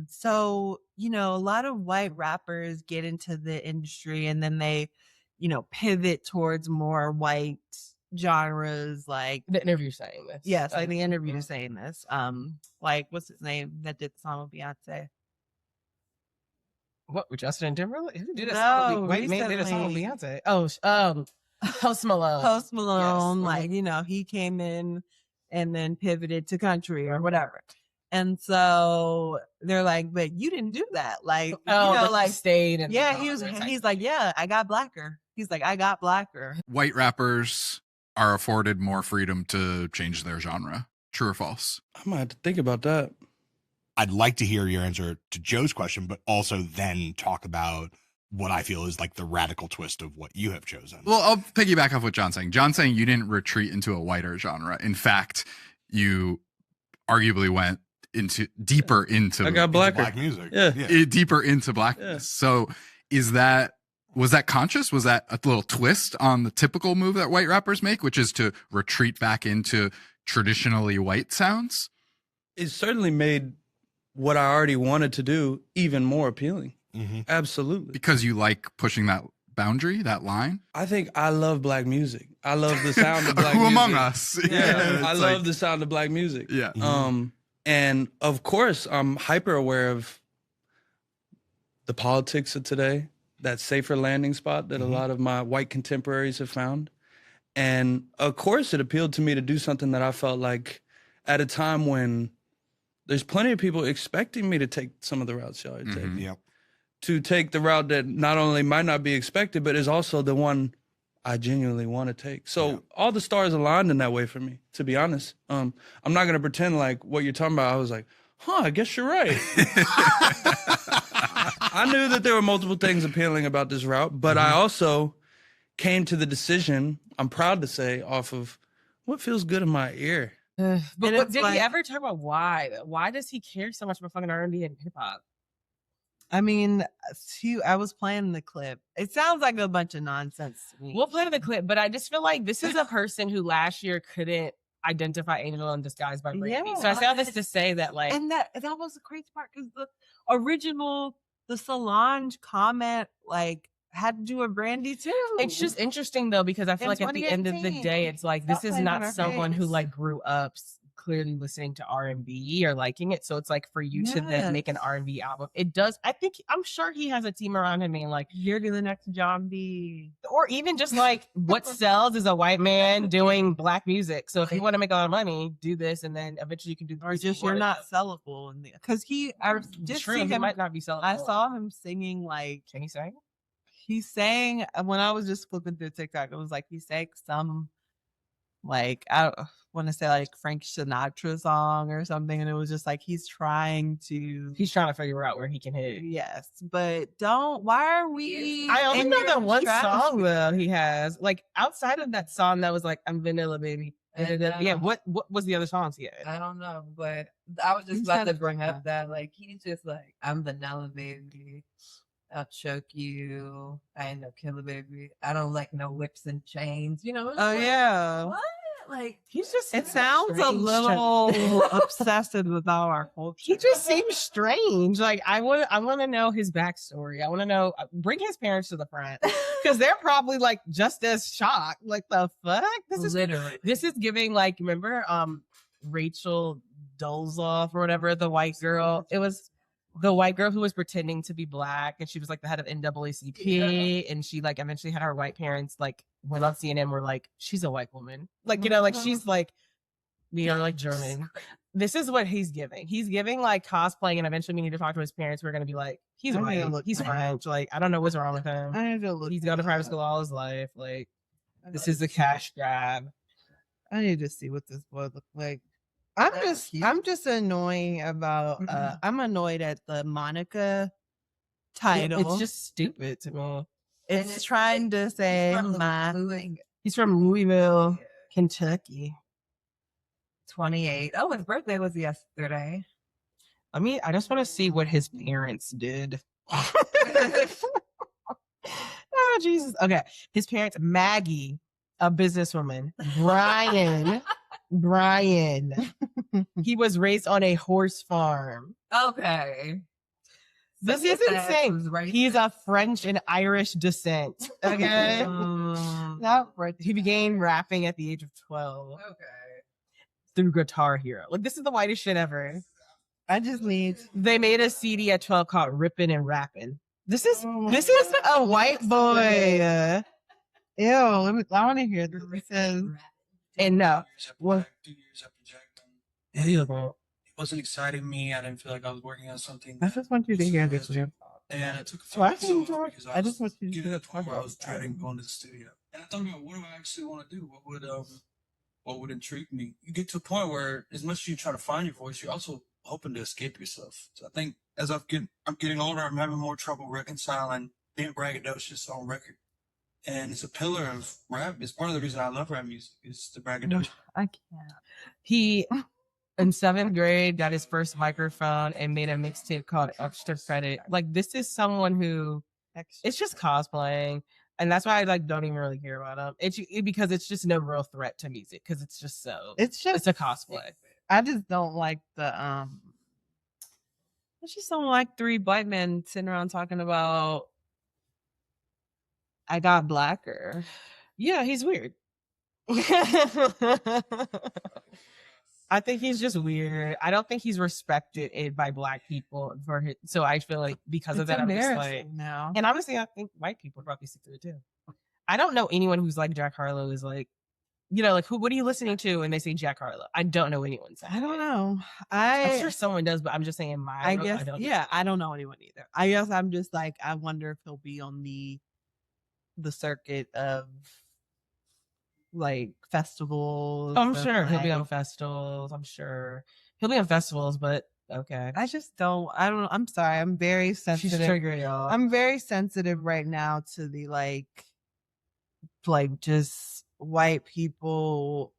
so, you know, a lot of white rappers get into the industry and then they, you know, pivot towards more white genres, like The interview saying this. yes, like the interview saying this. Like, what's his name that did the song with Beyonce? What, with Justin Timberlake? Who did a No, song with, wait, did a song with recently. Beyonce? Oh, Post Malone. Post Malone, Yes. like, you know, he came in and then pivoted to country or whatever. And so they're like, but you didn't do that. Like, you know, like, stayed. And yeah, he's like, yeah, I got blacker. He's like, I got blacker. White rappers are afforded more freedom to change their genre. True or false? I might have to think about that. I'd like to hear your answer to Joe's question, but also then talk about what I feel is like the radical twist of what you have chosen. Well, I'll piggyback off what John's saying. John's saying you didn't retreat into a whiter genre. In fact, you arguably went deeper into I got blacker. Black music. Yeah. deeper into blackness. So was that conscious? Was that a little twist on the typical move that white rappers make, which is to retreat back into traditionally white sounds? It certainly made what I already wanted to do even more appealing. Mm-hmm. Absolutely. Because you like pushing that boundary, that line? I think I love Black music. I love the sound of Black Who music. among us? Yeah, I it's love like- the sound of Black music. Yeah. And of course, I'm hyper aware of the politics of today, that safer landing spot that a lot of my white contemporaries have found. And of course, it appealed to me to do something that I felt like at a time when there's plenty of people expecting me to take some of the routes y'all are taking. Yep. To take the route that not only might not be expected, but is also the one I genuinely want to take. So all the stars aligned in that way for me, to be honest. I'm not going to pretend like what you're talking about. I was like, I guess you're right. I knew that there were multiple things appealing about this route, but I also came to the decision, I'm proud to say, off of what feels good in my ear. But it's did like- he ever talk about why? Why does he care so much about fucking R&B and hip hop? I mean, I was playing the clip. It sounds like a bunch of nonsense to me. We'll play the clip, but I just feel like this is a person who last year couldn't identify Angel in Disguise by Brandy. So I say all this to say that, like, And that was the crazy part, because the original, the Solange comment, like, had to do with Brandy too. it's just interesting though, because I feel In like at the end of the 2018, day, it's like this stop is playing not in our someone who face. like grew up clearly listening to R&B or liking it. So it's like for you to then make an Yes. R&B album, it does. I'm sure he has a team around him being like, You're the next John B. or even just like what sells is a white man doing Black music. So if you want to make a lot of money, do this, and then eventually you can do. Or just you're not sellable. Because I did True, see he him. might not be selling. I saw him singing, like, Can he sing? he sang when I was just flipping through TikTok. It was like he sang some, like, I want to say like Frank Sinatra song or something, and it was just like he's trying to. He's trying to figure out where he can hit. Yes, but why are we? I only in know your that one stratosphere? song though he has. Like outside of that song that was like I'm Vanilla Baby. Yeah, what was the other songs he had? I don't know, but I was just He's about had to a- bring up that, like, he's just like, I'm vanilla baby. I'll choke you. I end up killing baby. I don't like no whips and chains. You know? It's Oh like, yeah. What? Like, He's just It sounds a strange. little obsessive with our culture. He just seems strange. Like I want to know his backstory. I want to know. Bring his parents to the front because they're probably like just as shocked. Like the fuck? literally. This is giving like remember Rachel Dolezal or whatever, the white girl. It was the white girl who was pretending to be Black, and she was like the head of NAACP, and she like eventually had her white parents like went on CNN were like, she's a white woman, like you know, like she's like we are like German. This is what he's giving. He's giving like cosplaying, and eventually we need to talk to his parents. We're gonna be like, he's I need to white, look he's back. French. Like I don't know what's wrong with him. I need to look. He's gone to private school all his life. Like This is a cash grab. I need to see what this boy looks like. I'm just annoying about I'm annoyed at the Monica title. It's just stupid to me. It's trying to say He's from Louisville, Kentucky. 28. Oh, his birthday was yesterday. I mean, I just want to see what his parents did. Oh, Jesus. Okay. His parents, Maggie, a businesswoman. Brian. He was raised on a horse farm. Okay. This is insane. Right. He's of French and Irish descent. Okay. not right. He began rapping at the age of 12 Okay. through Guitar Hero. Like, this is the whitest shit ever. I just need. They made a CD at 12 called Rippin' and Rappin'. This is a white boy. Ew, I want to hear this. It says, And no. Well, 2 years after Jack done. Well, It wasn't exciting me. I didn't feel like I was working on something. I just want you to hear this. And it took a So I few can months because I just want you to getting do to the point where I was it. dreading going to the studio. And I thought about what do I actually want to do? What would intrigue me? You get to a point where as much as you try to find your voice, you're also hoping to escape yourself. So I think as I'm getting older, I'm having more trouble reconciling being braggadocious on record. And it's a pillar of rap. It's part of the reason I love rap music is the braggadocio. I can't. he, in 7th grade, got his first microphone and made a mixtape called Extra Credit. Like, this is someone who, it's just cosplaying. And that's why I don't even really care about him. It's because it's just no real threat to music because it's just so. It's a cosplay. I just don't like the I just don't like 3 black men sitting around talking about I got blacker. Yeah, he's weird. I think he's just weird. I don't think he's respected by black people for his. So I feel like because of that, I'm just like now. And honestly, I think white people probably see through it too. I don't know anyone who's like Jack Harlow is like, who? What are you listening to? And they say Jack Harlow. I don't know anyone. I don't know. I'm sure someone does, but I'm just saying I guess. I don't know anyone either. I guess I'm just like I wonder if he'll be on the circuit of like festivals. I'm sure he'll be on festivals. I'm sure he'll be on festivals, but okay. I just don't. I don't. I'm sorry. I'm very sensitive. She's triggering y'all. I'm very sensitive right now to the like just white people.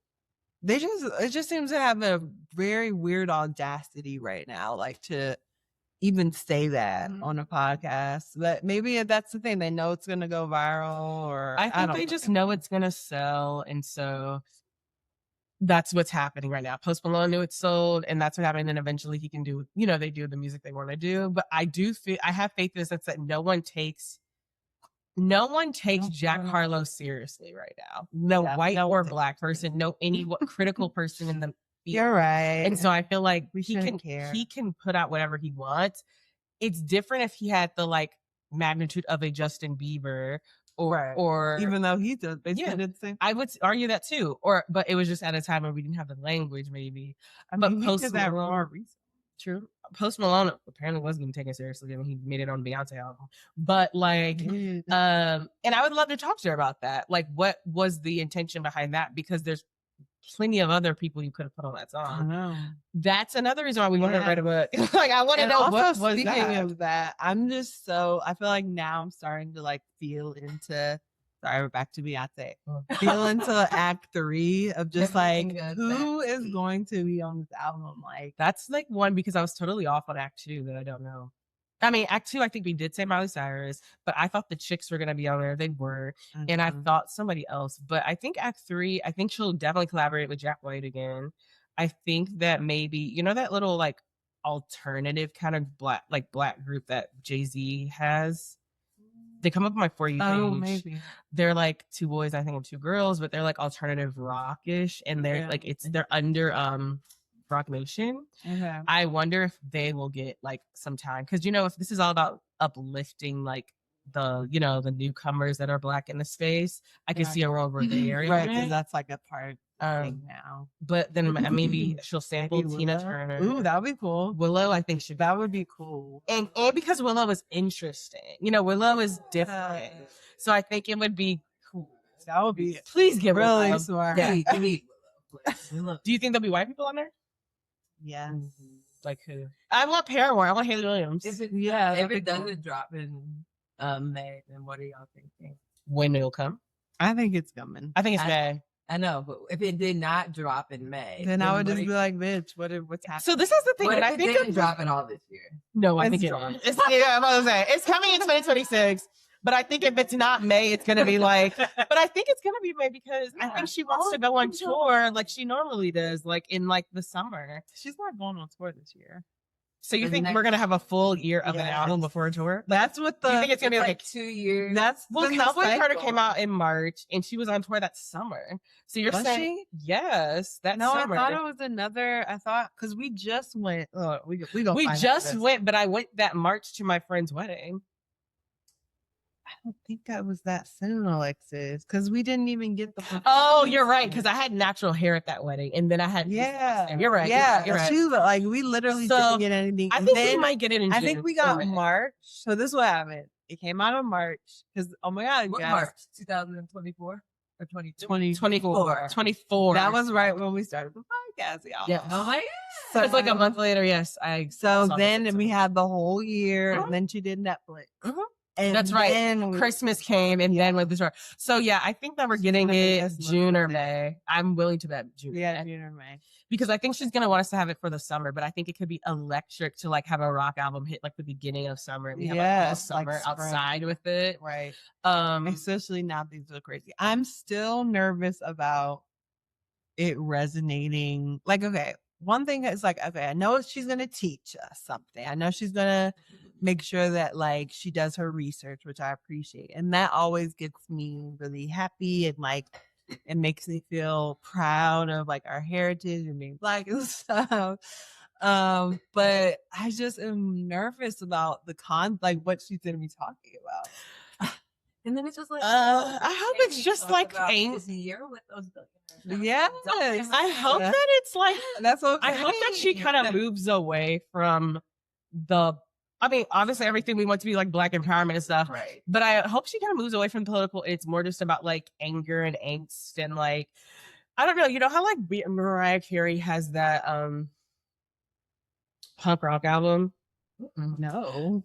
It just seems to have a very weird audacity right now, like to even say that on a podcast. But maybe that's the thing. They know it's going to go viral, or I think they just know it's going to sell. And so that's what's happening right now. Post Malone knew it sold, and that's what happened. And eventually he can do, they do the music they want to do. But I have faith in the sense that no one takes Jack Harlow seriously right now. No white or black person, no any critical person in the. You're right. And so I feel like he can put out whatever he wants. It's different if he had the magnitude of a Justin Bieber or even though he did the same. I would argue that too. But it was just at a time where we didn't have the language, maybe. But Post Malone, true. Post Malone apparently wasn't even taken seriously. I mean, he made it on the Beyonce album. But and I would love to talk to her about that. Like, what was the intention behind that? Because there's plenty of other people you could have put on that song. I know. That's another reason why we want to write a book. I want to know what was speaking that. of that. I'm just I feel like now I'm starting to feel into. Sorry, we're back to Beyonce. Feel into Act 3 of just who is going to be on this album? That's one because I was totally off on Act 2 that I don't know. I mean, Act 2, I think we did say Miley Cyrus, but I thought the chicks were going to be on there. They were. Mm-hmm. And I thought somebody else. But I think Act 3, I think she'll definitely collaborate with Jack White again. I think that maybe, that little alternative kind of black group that Jay-Z has. They come up on my For You page. Oh, maybe. They're 2 boys, I think, and 2 girls, but they're alternative rock-ish. And they're they're under Rock Nation. Okay. I wonder if they will get some time because if this is all about uplifting the newcomers that are black in the space, I could see a world where they are right because that's a part thing now. But then maybe she'll sample Tina Turner. Ooh, that would be cool. Willow, I think that would be cool. And because Willow is interesting, Willow is different, so I think it would be cool. That would be Please get really Willow. smart. Yeah, you need Willow. Do you think there'll be white people on there? Yeah. Like who? I want Paramore. I want Haley Williams. If it, Yeah, if that'd be it doesn't drop in May, then what are y'all thinking? When it'll come? I think it's coming. I think it's May. I know, but if it did not drop in May, Then I would what just are be you- like, bitch, what's happening? So this is the thing. what And if I it think didn't drop at all this year? No, I It's think it strong. is. Yeah, I'm about to say it's coming in 2026. But I think if it's not May, it's gonna be like. But I think it's gonna be May because I think she wants to go on tour like she normally does, like in like the summer. She's not going on tour this year. So you The think next- we're gonna have a full year of an Yes. album before a tour? That's what Do the. you think it's gonna be like 2 years. That's well, the Cowboy Carter cycle. came out in March and she was on tour that summer. So you're Was saying yes, that No, summer. I thought it was another. I thought because we just went. Oh, we gonna we find out just this. went, but I went that March to my friend's wedding. I don't think that was that soon, Alexis, because we didn't even get the. Oh, you're right, because I had natural hair at that wedding, and then I had Yeah, You're right. Yeah, you're right. she was like, we literally So, didn't get anything. I And think we then might get it in I June. think we got Or- March. So this is what happened. It came out in March because oh my god, What guys, March? 2024 or 22? 24. 24. That was right when we started the podcast, y'all. Yeah. Oh my god. So it's like a month later. Yes, I. So saw then this. we had the whole year, Uh-huh. and then she did Netflix. Uh-huh. And That's right. then we- Christmas came and then with the tour. So yeah, I think that we're getting I think it that's June or May. May. I'm willing to bet June. or Yeah, May. June or May. Because I think she's gonna want us to have it for the summer, but I think it could be electric to like have a rock album hit like the beginning of summer. And we have like all Yes, like summer spring. outside with it. Right. Um, Especially now things are crazy. I'm still nervous about it resonating. Like, okay, one thing is like, okay, I know she's gonna teach us something. I know she's gonna make sure that like she does her research, which I appreciate. And that always gets me really happy and like it makes me feel proud of like our heritage and being black and stuff. But I just am nervous about the like what she's gonna be talking about. And then it's just like, I hope it's just like ain't ain't. this year with those billionaires. Yes. I hope Yeah. that it's like. That's okay. I hope that she kind of moves away from the. I mean, obviously everything we want to be like black empowerment and stuff. Right. But I hope she kind of moves away from political. It's more just about like anger and angst and like I don't know. You know how like Mariah Carey has that punk rock album. No.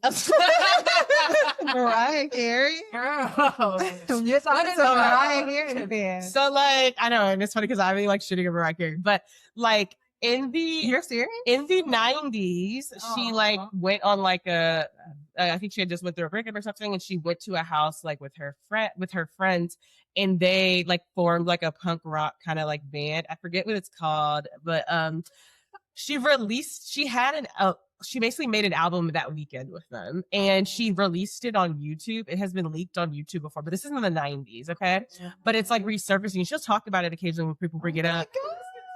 Mariah Carey? Girl. You're talking to Mariah Carey fan. So like I know, and it's funny because I really like shitting on Mariah Carey, but like in the You're serious? in the 90s, she like went on like a I think she had just went through a breakup or something, and she went to a house like with her friends, and they like formed like a punk rock kind of like band. I forget what it's called, but she basically made an album that weekend with them, and she released it on YouTube. It has been leaked on YouTube before, but this is in the 90s, okay? But it's like resurfacing. She'll talk about it occasionally when people bring it up.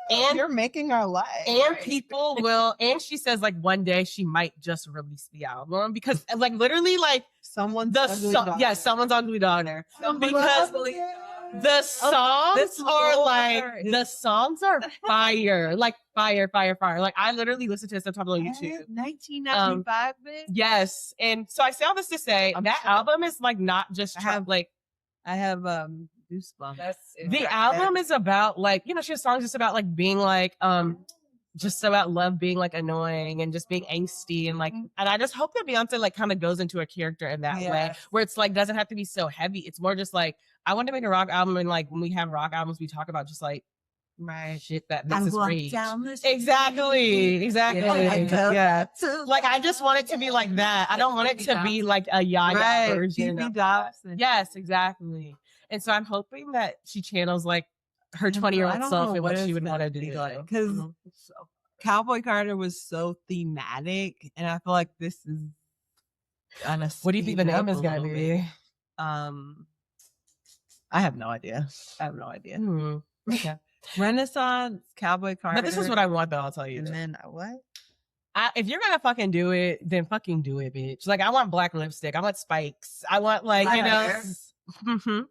And You're making our life. and people will, and she says like one day she might just release the album because like literally like Someone's ugly daughter. yeah, someone's ugly daughter because the this songs are whole like other- the songs are fire, like fire. Like I literally listen to this sometimes on YouTube. 1995, bitch. Yes, and so I say all this to say I'm that sure. album is like not just I have like I have goosebumps. That's the album is about like she has songs just about like being like just about love being like annoying and just being angsty and like and I just hope that Beyonce like kind of goes into a character in that way Yes. where it's like doesn't have to be so heavy. It's more just like I want to make a rock album and like when we have rock albums we talk about just like Right. shit that I makes us walk rage. down the street. Exactly. Yeah. Like I just want it to be like that. I don't want it to be like a Yaya Right. version. Phoebe of that. Dobson. Yes, exactly. And so I'm hoping that she channels like her 20-year-old self and what she would want to do. Because Cowboy Carter was so thematic, and I feel like this is. What do you think the name is gonna be? I have no idea. Okay. Renaissance Cowboy Carter. But this is what I want, though. I'll tell you. And then what? If you're gonna fucking do it, then fucking do it, bitch. Like I want black lipstick. I want spikes. I want like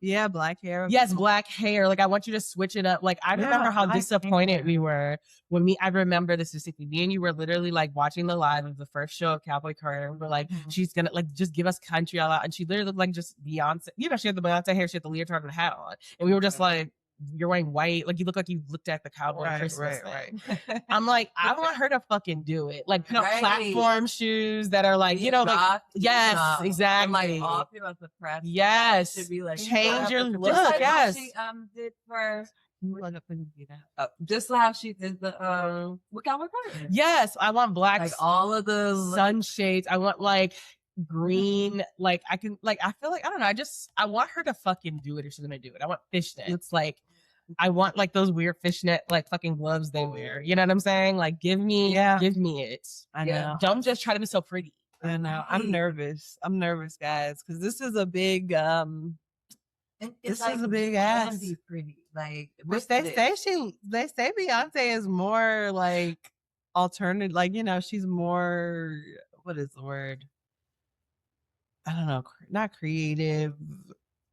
Yeah, black hair. Yes, black hair. Like I want you to switch it up. Like I remember how disappointed we were when I remember this specifically. Me and you were literally like watching the live of the first show of Cowboy Carter. We're like, she's gonna like just give us country all out, and she literally looked like just Beyonce. You know, she had the Beyonce hair, she had the leotard and the hat on, and we were just like, you're wearing white, like you look like you looked at the Cowboy Christmas thing. I'm like, I want her to fucking do it. Like put up platform shoes that are like, you know, like yes, exactly. Like all throughout the press. Yes, should be like change your look. Just like how Yes, she did for just how she did the what Cowboy Carter. yes. I want black, Like all of the sunshades. I want like green, like I can, like I feel like I don't know. I want her to fucking do it if she's gonna do it. I want fishnets, like I want like those weird fishnet like fucking gloves they wear. You know what I'm saying? Like give me it. I know. Don't just try to be so pretty. I know. I'm nervous, guys, because this is a big this is a big ass. Be pretty. Like Which they say Beyonce is more like alternative, like, you know, she's more, what is the word? I don't know, not creative,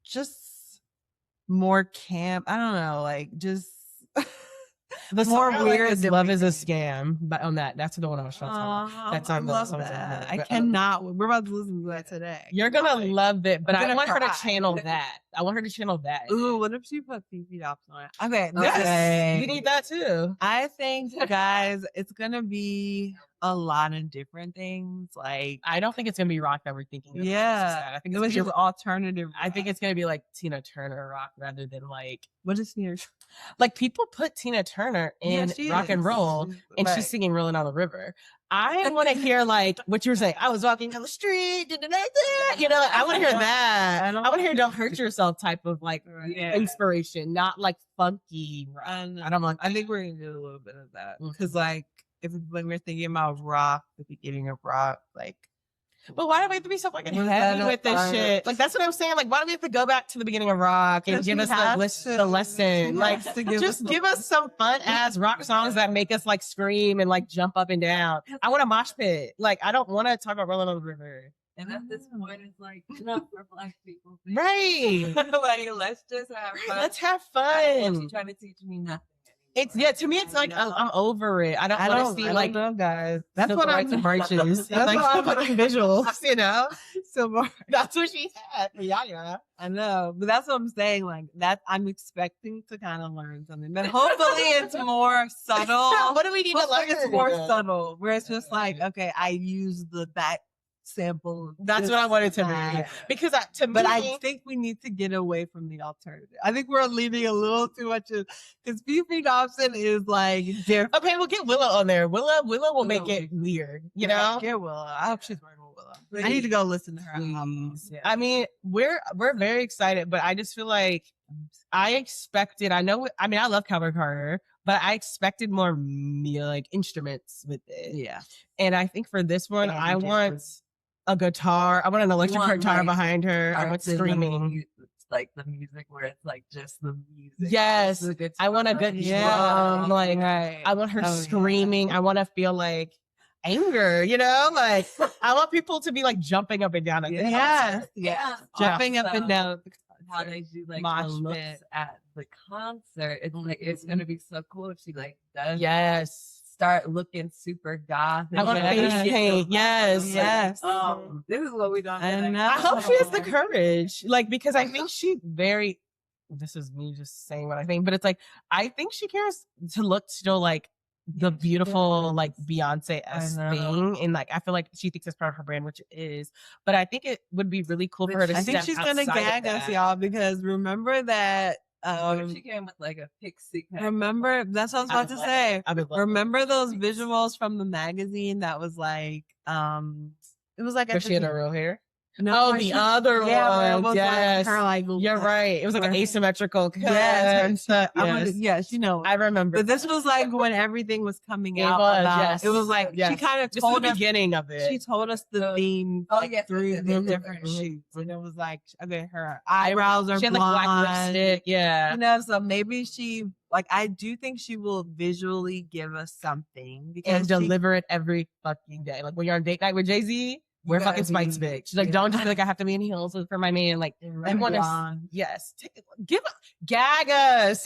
just more camp. I don't know, like just The more song I weird like is than Love we is a think. Scam, but on that's the one I was trying to talk about. That's on I love the that. I cannot. We're about to listen to that today. You're gonna love it, but I'm I gonna want her to cry. channel that. I want her to channel that. Ooh, what if she put Fifi Dops on it? Okay, Yes, you need that too. I think, guys, it's gonna be a lot of different things. Like, I don't think it's gonna be rock that we're thinking of. yeah, I think it it's was gonna just alternative. I think it's gonna be like Tina Turner rock rather than like What is Tina? like people put Tina Turner in Yeah, she rock and is. roll, and Right. she's singing "Rolling on the River." I want to hear like what you were saying. I was walking down the street, you know. I want to hear that. I want to hear "Don't Hurt Yourself" type of like inspiration, not like funky. Rock. I don't like. I think we're gonna do a little bit of that because, like, when we're thinking about rock, the beginning of rock, like. But why do we have to be so fucking Was heavy that with this shit? Like that's what I'm saying. Like why do we have to go back to the beginning of rock and give us the lesson? Like just give us some fun ass rock songs that make us like scream and like jump up and down. I want a mosh pit. Like I don't want to talk about Rolling on the River. And at this point, it's like not for black people, Right? like let's just have fun. Let's have And fun. she's trying to teach me nothing. It's to me it's like I'm over it. I don't want to see like know, guys. that's That's what what I'm I'm marches. That's Like what I'm fucking visuals, you know. So That's what she had. Yeah. I know, but that's what I'm saying. Like that, I'm expecting to kind of learn something, but hopefully it's more subtle. What do we need to Hopefully learn? it's more subtle, where it's just like, okay, I use that sample. That's what I wanted to be. Because But I think we need to get away from the alternative. I think we're leaning a little too much because Fifi Dobson is like different. okay, we'll get Willow on there. Willow will make it weird, you know? Get Willow. I hope she's working with Willow. I need to go listen to her albums. Yeah. I mean, we're very excited, but I just feel like I love Cowboy Carter, but I expected more like instruments with it. Yeah. And I think for this one, I want a guitar. I want an electric guitar like, behind her. I want screaming. Like the music where it's like just the music. Yes. The guitar. I want a good drum. Like Right. I want her screaming. I want to feel like anger, you know? Like I want people to be like jumping up and down at the concert. Yeah. Jumping up and down. How they do like Mosh the looks pit. at the concert. It's like it's gonna be so cool if she like does Yes. start looking super goth. I want face paint. Yes. Yes. This is what we don't. I know. I hope she has the courage. Like, because I think this is me just saying what I think, but it's like, I think she cares to look still like the beautiful, like Beyonce-esque thing. And like, I feel like she thinks it's part of her brand, which it is. But I think it would be really cool for her to I think she's gonna gag us, y'all, because remember that. She came with like a pixie. Remember, that's what I was about to say. Remember those it. visuals from the magazine that was like, it was like But she had her real hair. No, Oh, the other yeah, one. was Yes. like her like You're right. It was like an asymmetrical cut. Yes, Yes. yes, you know. I remember. But this was like when everything was coming It out. was, about- yes. It was like Yes. she kind of Just the told us. beginning of it. She told us the theme through the different shoots, and it was like, okay, her eyebrows are she had blonde. like black lipstick. Yeah. You know, so maybe she like. I do think she will visually give us something because And deliver it every fucking day. Like when you're on date night with Jay-Z, wear gotta fucking spikes, be- bitch. Like, yeah. don't just be like, I have to be in heels for my man. Like, I And want to, blonde. yes, gag us,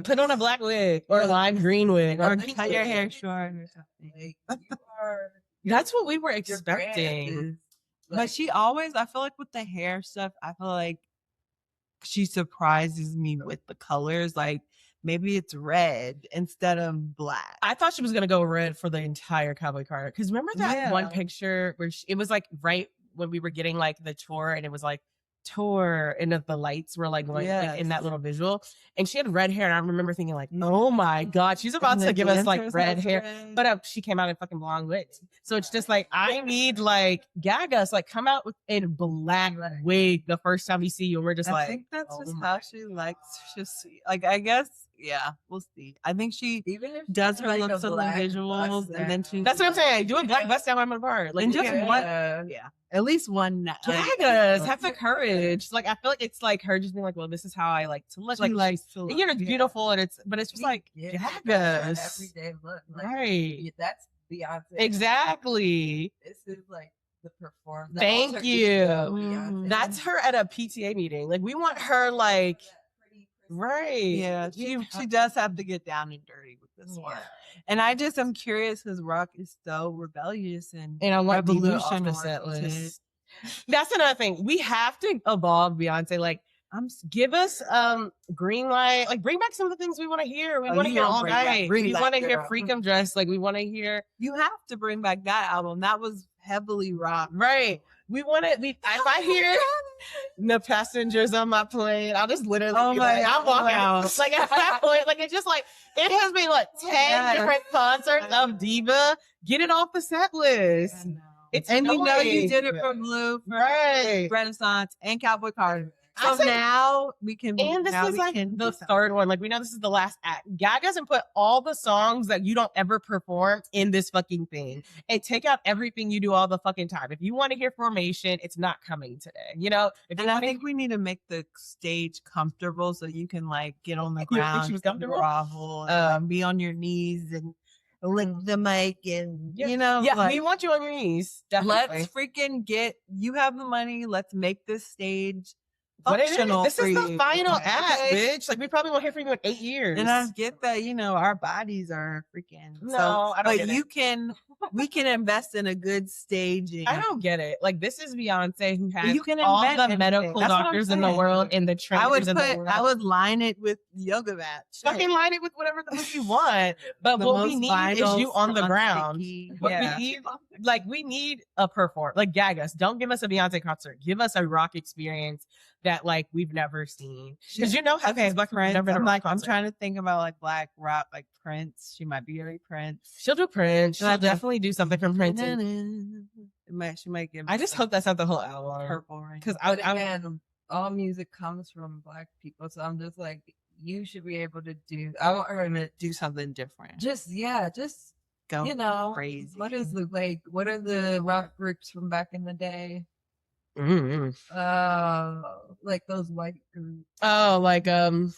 put on a black wig or a lime green wig Or or cut your hair short or something. Like, you are, that's what we were your brand expecting. is, But like, she always, I feel like with the hair stuff, I feel like she surprises me with the colors. Like maybe it's red instead of black. I thought she was gonna go red for the entire Cowboy Carter. Because remember that one Yeah. picture where it was like right when we were getting like the tour, and it was like tour, and the lights were like going like, in that Yes. little visual, and she had red hair, and I remember thinking like, oh my god, she's about And to the give us like dancers red has hair. red. But she came out in fucking blonde wigs. So it's just like, I need like gag us, like come out with a black wig the first time we see you. And we're just I like, think that's oh just my how she likes to see. Like, I guess, yeah, we'll see. I think she even if does she her like looks a on the black visuals, bust and then she. that's what I'm saying. Do a black bust down my part. Like, And just yeah. one, Yeah. yeah, at least one. Gag us, have the courage. Like, I feel like it's like her just being like, well, this is how I like to look. She Like, likes to look. you know, it's beautiful, and but it's just like, Yeah, gag that's us. her everyday look. Like, Right. yeah, that's Beyonce. Exactly. This is like the performance. Thank you. Beyonce. That's her at a PTA meeting. Like, we want her like, right. Yeah, she does have to get down and dirty with this one. And I just am curious because Rock is so rebellious and And I want Diva off the revolution set list. That's another thing. We have to evolve Beyonce. Like, give us green light. Like, bring back some of the things we want to hear. We Oh, want to you hear don't all bring back night. Green We Light, want to hear girl. Freakum Dress. Like, we want to hear. You have to bring back that album. That was heavily rock. Right. We want to. If I hear the passengers on my plane, I'll just literally. Oh be my like, I'll walk God. out. Like, at that point, like, it's just like, it has been like 10 Yes. different concerts of Diva. Get it off the set list. It's And you know you annoying. did it for Blue, Right. Renaissance, and Cowboy Carter. I So said- now we can. And this now is we like can the do third one. Like, we know this is the last act. Gag doesn't put all the songs that you don't ever perform in this fucking thing, and take out everything you do all the fucking time. If you want to hear Formation, it's not coming today. You know, if you And I wanna think we need to make the stage comfortable so you can like get on the You think ground, she was comfortable? grovel, and be on your knees and lick the mic, and you know, yeah, like, we want you on your knees. Definitely. let's freaking get. You have the money. Let's make this stage What it is, functional. this for is the you. final act, Okay? bitch. Like, we probably won't hear from you in 8 years. And I get that, you know, our bodies are freaking. No, I don't but get it. you can, we can invest in a good staging. I don't get it. Like, this is Beyonce who has You can all invent the anything. medical That's what I'm doctors in the saying. world and the trainers in the world. I would line it with yoga mats. Fucking line it with whatever the fuck you want. But The what we most need is vinyl, you on the ground. sticky. What Yeah. we need, like, we need a perform. Like, gag us. Don't give us a Beyonce concert. Give us a rock experience that like we've never seen. Because you know how Okay, black Prince. never been to a I'm rock like, I'm concert. trying to think about like black rock, like Prince. She might be very Prince. She'll do Prince. She'll Like, definitely do something from Prince. She might give. I just hope that's not the whole album. Purple Rain. Because But again, all music comes from Black people, so I'm just like, you should be able to do. I want her to do something different. just Go you know crazy. What is the like? What are the rock groups from back in the day? Mm-hmm. Like those white groups. Oh, like I know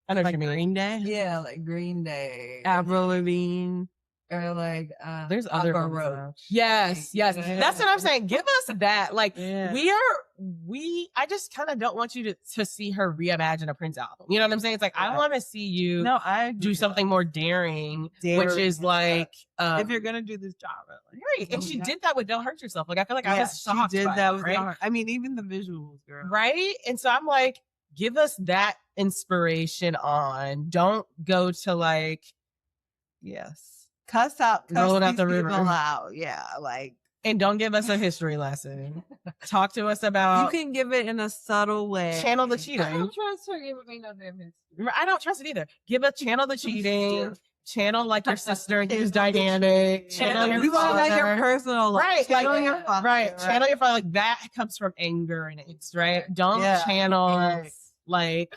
what Like you mean. Green Day, Yeah, like Green Day. Avril Lavigne. Or like There's other Aqua ones, Roach. though. Yes. That's what I'm saying. Give us that. Like, Yeah. I just kind of don't want you to see her reimagine a Prince album. You know what I'm saying? It's like, I want to see you No, I do something more daring, which Daring. is like, if you're gonna do this job, like, right. And she did that with Don't Hurt Yourself. Like, I feel like I yeah, was shocked she did by that it, with right? Dawn. I mean, even the visuals, girl. Right? And so I'm like, give us that inspiration on. Don't go to like, Yes. Cuss Rolling out these the people river. out. Yeah, like and don't give us a history lesson. Talk to us about you can give it in a subtle way. channel the I cheating. don't trust her giving me no damn history. I don't trust it either. Give a channel the cheating, channel like your sister who's dynamic, channel your We want to know your father. personal life. Right, Channel like, your father, right, channel your father. Like, that comes from anger and angst, right? Don't Yeah. channel Yes. like,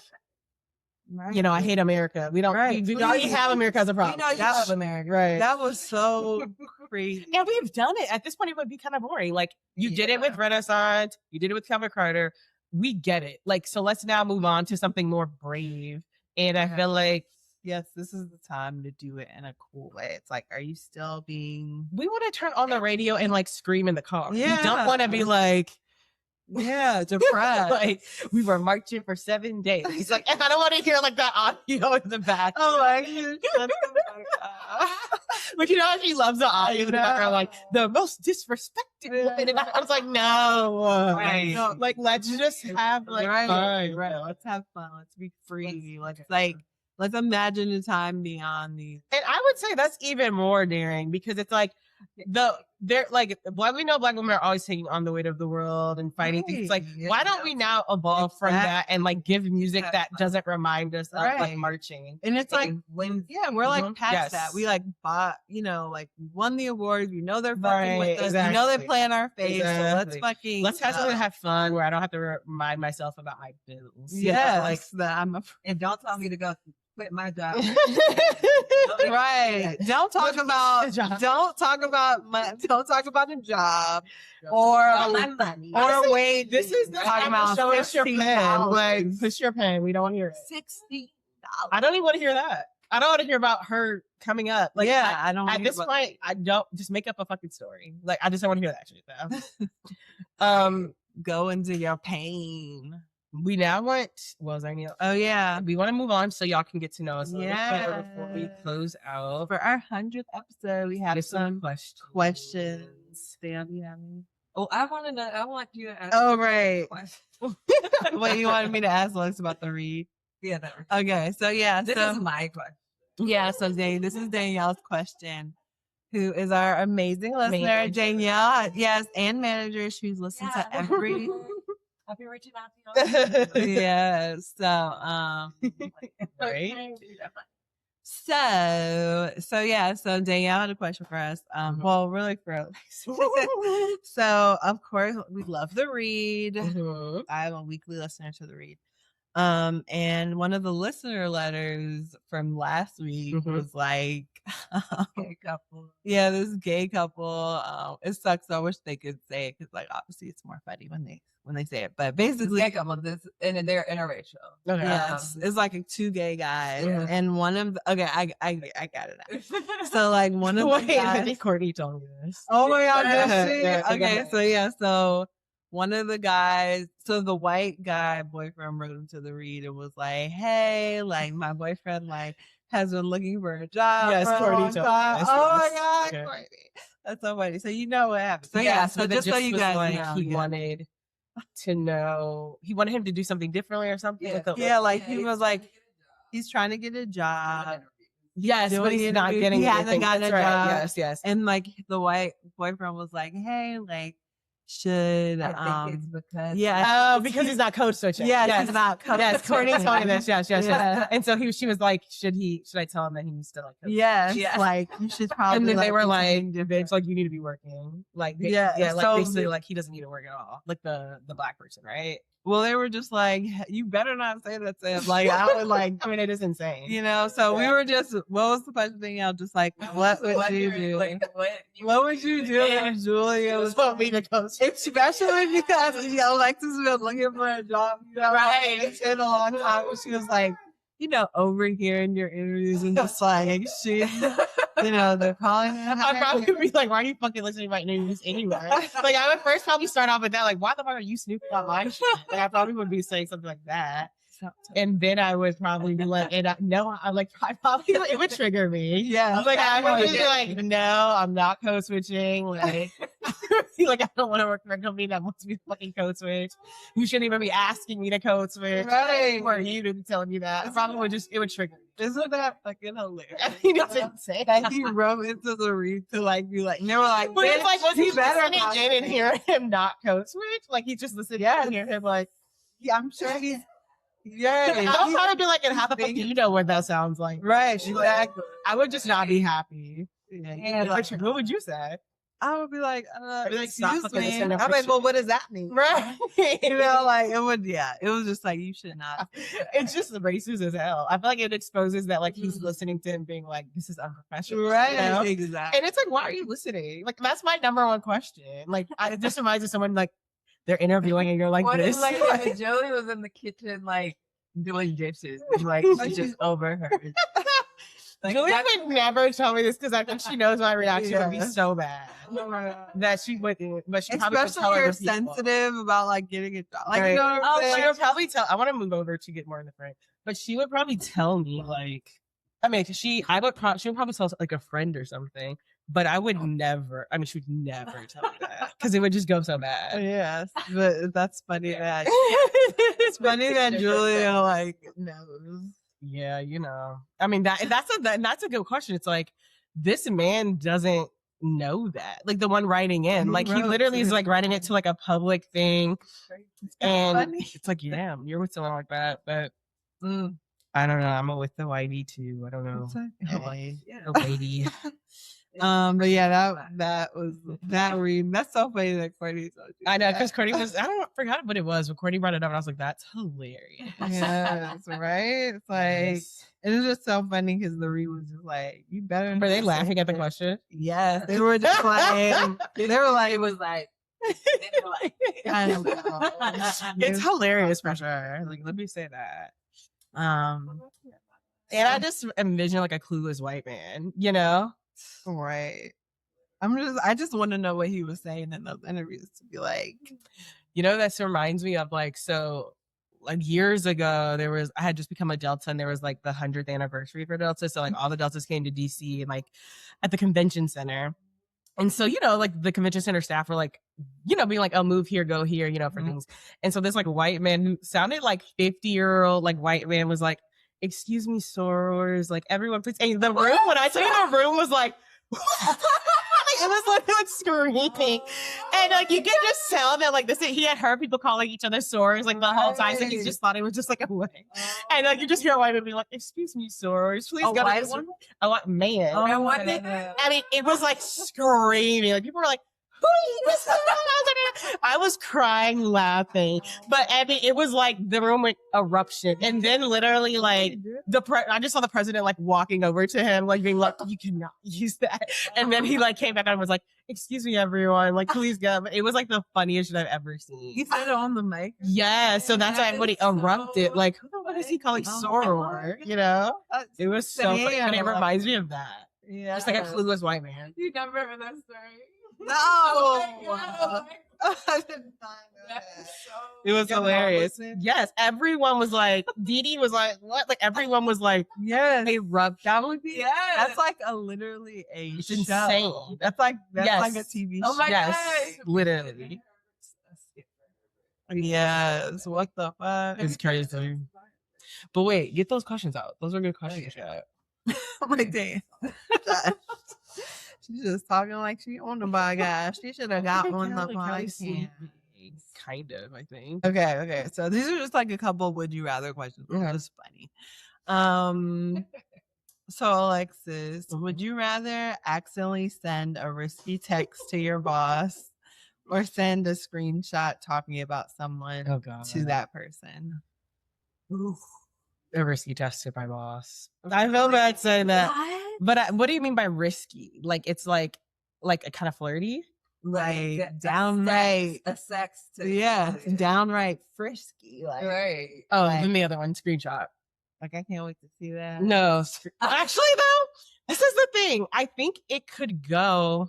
Right. you know, I hate America. We don't. Right. We already have America as a problem. know you love America. Right. That was so crazy. Yeah, we've done it. At this point, it would be kind of boring. Like, you did it with Renaissance, you did it with Cowboy Carter. We get it. Like, so let's now move on to something more brave. And I feel like yes, this is the time to do it in a cool way. It's like, are you still being We want to turn on the radio and like scream in the car. We Yeah. don't want to be like, depressed? like we were marching for 7 days. He's like, and I don't want to hear like that audio in the back. Oh my gosh. But you know, she loves the audio in the background, like the most disrespected woman. And I was like, no, Right. no, like let's just have like fun. Right. Let's have fun. Let's be free. Let's imagine a time beyond these. And I would say that's even more daring because it's like they're like we know black women are always taking on the weight of the world and fighting things. It's like, why don't we now evolve from that and like give music that doesn't remind us of like marching? And it's like we're like past that. We like bought, like we won the awards. We know they're fucking with us. We know they play in our face. Exactly. So let's have fun where I don't have to remind myself about my bills. Yeah, like that I'm And don't tell me to go quit my job. right. Don't talk about the job or my money. or wait. This is the talking time about to show us your pen. $60. Like push your pen. We don't want to hear it. $60. I don't even want to hear that. I don't want to hear about her coming up. Like, I don't. At this point, I don't just make up a fucking story. Like, I just don't want to hear that shit though. Go into your pain. We now want. Well, Zania. Oh yeah, we want to move on so y'all can get to know us a little bit Yeah. better before we close out. for our 100th episode, we have There's some questions. Stan, you have any? Oh, I want you to ask. Oh right. Question. Wait, you wanted me to ask Lex about the read? Yeah, that was- Okay, so yeah, this is my question. Yeah, so this is Danielle's question, who is our amazing listener, Danielle. Yes, and manager. She's listened to every. I've been reaching out to you. Yes. So Right. So Danielle had a question for us. Well, really for Alex. So of course we love the read. I'm a weekly listener to the read. And one of the listener letters from last week was like, Gay couple. yeah, this gay couple. It sucks. I wish they could say it because, like, obviously it's more funny when they say it. But basically, Gay couple. And they're interracial. Okay. yeah, it's like two gay guys, and one of the, okay, I got it now. So like one of the guys. I think Courtney told me this. Oh my god, Yeah, does she? yeah, Okay, so one of the guys, so the white guy boyfriend wrote him to the read and was like, hey, like my boyfriend like has been looking for a job. Yes, for a Courtney long told time." us. Oh my Yes. god, Okay. Courtney. That's so funny. So you know what happened. So Yeah, so the just so gist you was guys like, know, he wanted to know. He wanted him to do something differently or something. yeah, like he was like, he's trying to get a job. Yes, but doing he's not interviews. getting. He hasn't anything. gotten a That's right. job. Yes, yes. And like the white boyfriend was like, hey, like should I think it's because yeah, Because he's not code switching. yeah, yes. he's not code Yes, Courtney switching. told me this. Yes, yes, Yeah. yes. And so she was like, should I tell him that he needs to like? Yes, Yes. like you should probably. And then they were do like, something different. bitch, like you need to be working. Like, Yeah, like so- basically, like he doesn't need to work at all. Like the black person, right? Well, they were just like, you better not say that to him. Like I would like, I mean, it is insane. So we were just, what was the question thing? I was just like, what would you do? What would you do if Julia was want me to go? especially because Alexis has been looking for a job, right? It's been a long time. She was like, overhearing your interviews and just like she, they're calling. I'd probably be like, why are you fucking listening to my interviews anyway? Like, I would first probably start off with that, like, why the fuck are you snooping on my shit? Like, I probably would be saying something like that. And then I would probably be like, it would trigger me. Yeah. Like, I would be like, no, I'm not code switching. Like, I don't want to work for a company that wants me to fucking code switch. You shouldn't even be asking me to code switch. Right. Or you to be telling me that. It probably it would trigger me. Isn't that fucking hilarious? I mean, it's insane. That he wrote into the read to like be like, and they were like, But it's like, was he better listening not in and hear him not code switch? Like, he just listened in and hear him like, yeah, I'm sure he's, yeah. I'll probably be like, and how the fuck do you know what that sounds like? Right, exactly. I would just not be happy. Yeah, What would you say? I would be like, I'd be like, excuse stop fucking me. listening to I'm like, friction. well, what does that mean? Right. Like it would, it was just like, you should not. It's just racist as hell. I feel like it exposes that like he's listening to him being like, this is unprofessional. Right, you know? exactly. And it's like, why are you listening? Like, that's my number one question. Like, it just reminds me of someone like they're interviewing and you're like What this. if like Joey was in the kitchen like doing dishes, and, like she just overheard. Julia would never tell me this because I think she knows my reaction would be so bad that she wouldn't. But she probably would tell Especially other you're people. sensitive about like getting it done. Like, Right. you know what I'm She saying? would probably tell. I want to move over to get more in the frame, but she would probably tell me like, I mean, she would probably tell like a friend or something, but I would never. I mean, she would never tell me that because it would just go so bad. Yes, but that's funny that it's funny that Julia like knows. Yeah, you know. I mean that's a good question. It's like this man doesn't know that. Like the one writing in, like he literally is like writing it to like a public thing, and it's like, yeah, you're with someone like that, but. I don't know. I'm with the YB too. I don't know. A lady. But yeah, that was that read. That's so funny that Courtney told you. I know because Courtney was. I forgot what it was, but Courtney brought it up, and I was like, "That's hilarious." Yes, right. It's like it was just so funny because the read was just like, "You better." Were they laughing at the question? Yes, they were just like they were like it was like. I don't know. It's hilarious for sure. Like, let me say that. And I just envision like a clueless white man, you know? Right. I just want to know what he was saying in those interviews to be like, you know, this reminds me of like, so like years ago, I had just become a Delta and there was like the 100th anniversary for Delta. So like all the Deltas came to DC and like at the convention center. And so, you know, like the convention center staff were like, you know, being like, oh, move here, go here, you know, for things. And so this like white man who sounded like 50-year-old like white man was like, excuse me, sorors, like everyone please. And the room, when I tell you the room was like, it was like screaming. And like you can just tell that like he had heard people calling each other sorors like the whole time. So he just thought it was just like a way. And like you just hear a white man be like, excuse me, sorors, please go. A white man. I mean, it was like screaming. Like people were like, I was crying, laughing, but I mean, it was like the room went eruption, and then literally like I just saw the president like walking over to him, like being like, "You cannot use that," and then he like came back and was like, "Excuse me, everyone, like please go." It was like the funniest shit I've ever seen. he said it on the mic. Yeah, so that's why everybody erupted. Like, who the fuck is he calling soror? You know, it was so funny, and it reminds me of that. Yeah, Just like a clueless white man. You don't remember that story? No. Oh I didn't know that. It was hilarious. Yes, everyone was like, Dee was like, what? Like everyone was like, yes, they rubbed. That would be that's like literally a it's show. insane. That's like Yes. like a TV show. Oh my Yes, God. literally. Yes, what the fuck? It's crazy. But wait, get those questions out. Those are good questions. Yeah. Like, damn. She's just talking like she on the podcast. She should have got on the podcast. Kind of, I think. Okay. So these are just like a couple would you rather questions. Okay. It's funny. So Alexis, would you rather accidentally send a risky text to your boss or send a screenshot talking about someone to that person? Oof. A risky test to my boss. I feel bad saying that. But what do you mean by risky? Like it's like a kind of flirty? Like downright a sex to downright frisky. Like, right. Oh, like- then the other one, screenshot. like I can't wait to see that. No. Actually, though, this is the thing. I think it could go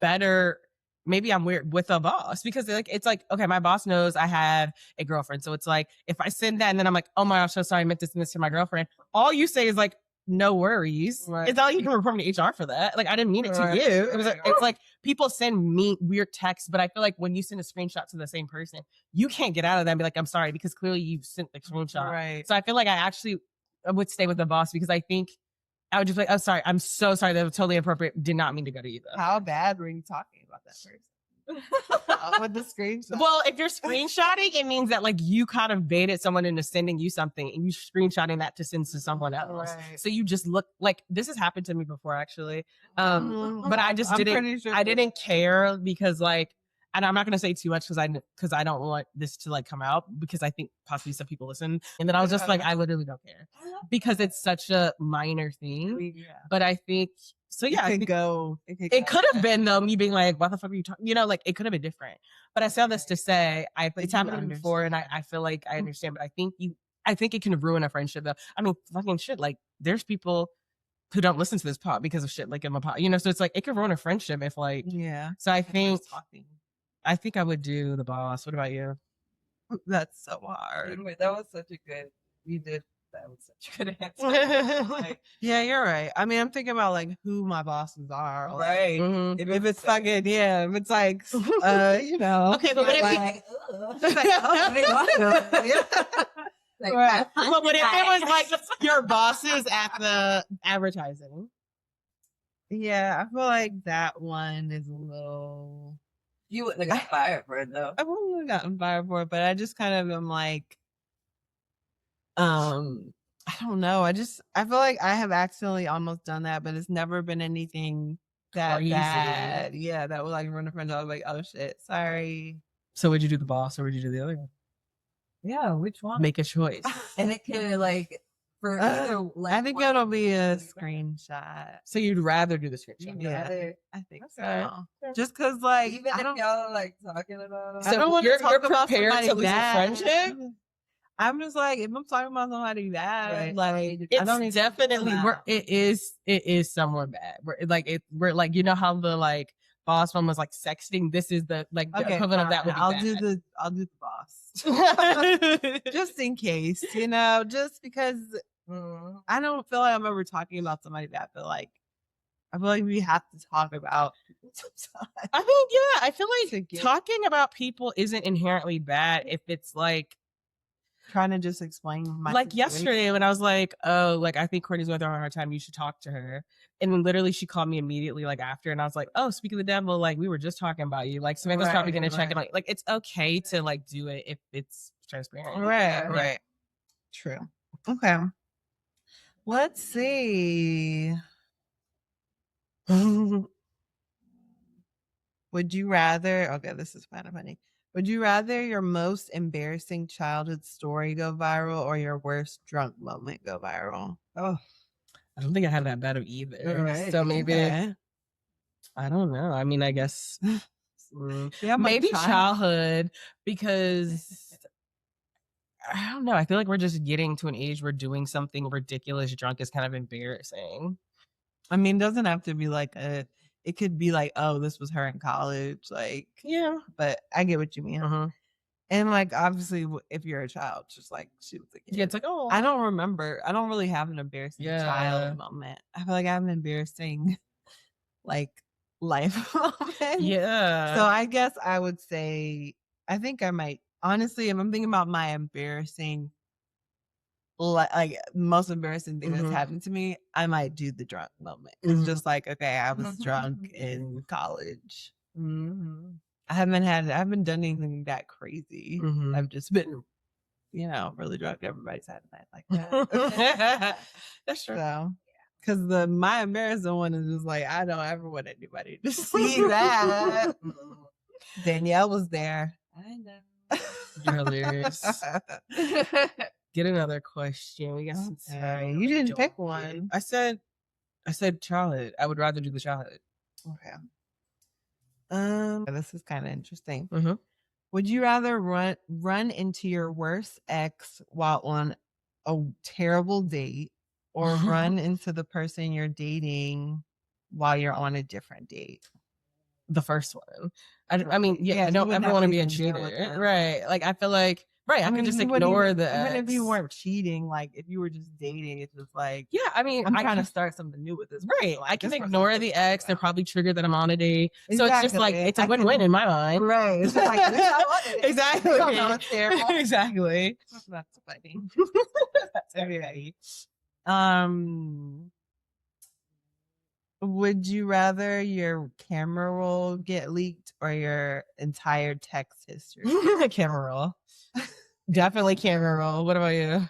better. Maybe I'm weird with a boss because it's like, okay, my boss knows I have a girlfriend. So it's like, if I send that and then I'm like, oh my gosh, so sorry, I meant to send this to my girlfriend. All you say is like, no worries. Right. It's not like you can report me to HR for that. Like, I didn't mean it to Right. you. It was like, it's like people send me weird texts, but I feel like when you send a screenshot to the same person, you can't get out of that and be like, I'm sorry, because clearly you've sent the screenshot. Right. So I feel like I would stay with the boss because I think I would just be like, oh, sorry, I'm so sorry. That was totally inappropriate. Did not mean to go to you though. How bad were you talking about that person? With the screenshot. Well, if you're screenshotting, it means that like you kind of baited someone into sending you something and you screenshotting that to send to someone else. Right. So you just look like this has happened to me before actually. Mhm. But I just I'm didn't pretty sure I didn't care because like, and I'm not going to say too much because I don't want this to like come out because I think possibly some people listen. And then I was just like, I literally don't care because it's such a minor thing. Yeah. But I think, so yeah, I It think could it could have been though, me being like, what the fuck are you talking? You know, like it could have been different. But I say all this to say, it's happened to me before and I feel like I understand, but I think it can ruin a friendship though. I mean, fucking shit. Like there's people who don't listen to this pod because of shit like in my pod, you know. So it's like it could ruin a friendship if like. Yeah. So I think I would do the boss. What about you? That's so hard. Anyway, that was such a good. You did. That was such a good answer. Like, Yeah, you're right. I mean, I'm thinking about like who my bosses are. Like, right. Mhm. if it's fucking if it's like you know. Okay, but what if Like, it's like, oh, they want to. Like, Right. but what if it was like your bosses at the advertising? Yeah, I feel like that one is a little. you wouldn't have got fired for it though. I wouldn't have gotten fired for it, but I just kind of am like, I don't know. I feel like I have accidentally almost done that, but it's never been anything that Crazy. bad. Yeah, that would like run a friend. I was like, oh shit, sorry. So would you do the boss or would you do the other one? Yeah, which one? Make a choice. And it could like for either. Like, I think it'll be a screenshot. So you'd rather do the screenshot. Yeah, I think Okay. so. Just because, like, even I if don't, y'all like talking about. I don't want you're to talk about prepared somebody to lose a bad. friendship? I'm just like, if I'm talking about somebody bad, Right. like, It's I don't even definitely it is somewhere bad. We're like you know how the like boss one was like sexting. This is the like the equivalent of that would be I'll bad. do the boss. Just in case, you know, just because I don't feel like I'm ever talking about somebody bad, but like I feel like we have to talk about people sometimes. I mean, yeah, I feel To like get- talking about people isn't inherently bad if it's like Trying to just explain my like situation. yesterday when I was like, oh, like I think Courtney's going through a hard time. You should talk to her. And then literally she called me immediately like after, and I was like, oh, speak of the devil, like we were just talking about you. Like Samantha's probably gonna check it out. Like it's okay to like do it if it's transparent. Right. True. Okay. Let's see. Would you rather? Okay, this is kind of funny. Would you rather your most embarrassing childhood story go viral or your worst drunk moment go viral? Oh, I don't think I have that bad of either. Right. So maybe Okay. I don't know. I mean, I guess Yeah, my maybe child- childhood because I don't know. I feel like we're just getting to an age where doing something ridiculous drunk is kind of embarrassing. I mean, it doesn't have to be like it could be like, oh, this was her in college. Like, Yeah. but I get what you mean. Uh-huh. And like, obviously, if you're a child, just like she was a kid. Yeah, it's like, oh, I don't remember. I don't really have an embarrassing Yeah. child moment. I feel like I have an embarrassing, like, life moment. yeah. So I guess I would say, I think I might, honestly, if I'm thinking about my embarrassing, like most embarrassing thing Mhm. that's happened to me, I might do the drunk moment. Mhm. It's just like, okay, I was drunk in college. Mm-hmm. I haven't done anything that crazy. Mhm. I've just been, really drunk. Everybody's had a night like that. That's true. So, because my embarrassing one is just like, I don't ever want anybody to see that. Danielle was there. I know. You're hilarious. Get another question. We got some Okay. time. You didn't pick Don't one. I said childhood. I would rather do the childhood. Okay. This is kind of interesting. Mm-hmm. Would you rather run into your worst ex while on a terrible date, or run into the person you're dating while you're on a different date? The first one. I mean, yeah, I you don't wouldn't ever have want to to be a even deal cheater. with them. Right. Like, I feel like, I can just you wouldn't ignore even, the even if you ex. weren't cheating. Like if you were just dating, it's just like, Yeah, I mean, I'm I trying can, to start something new with this. right. person. I can This person's ignore really the ex. They're wow. probably triggered that I'm on a date. So it's just like, Exactly. it's a I can- win-win in my mind. Right. It's like, at least I wanted it. Exactly. You don't know it's terrible. Exactly. That's funny. That's everybody. Would you rather your camera roll get leaked or your entire text history? Camera roll. Definitely camera roll. What about you?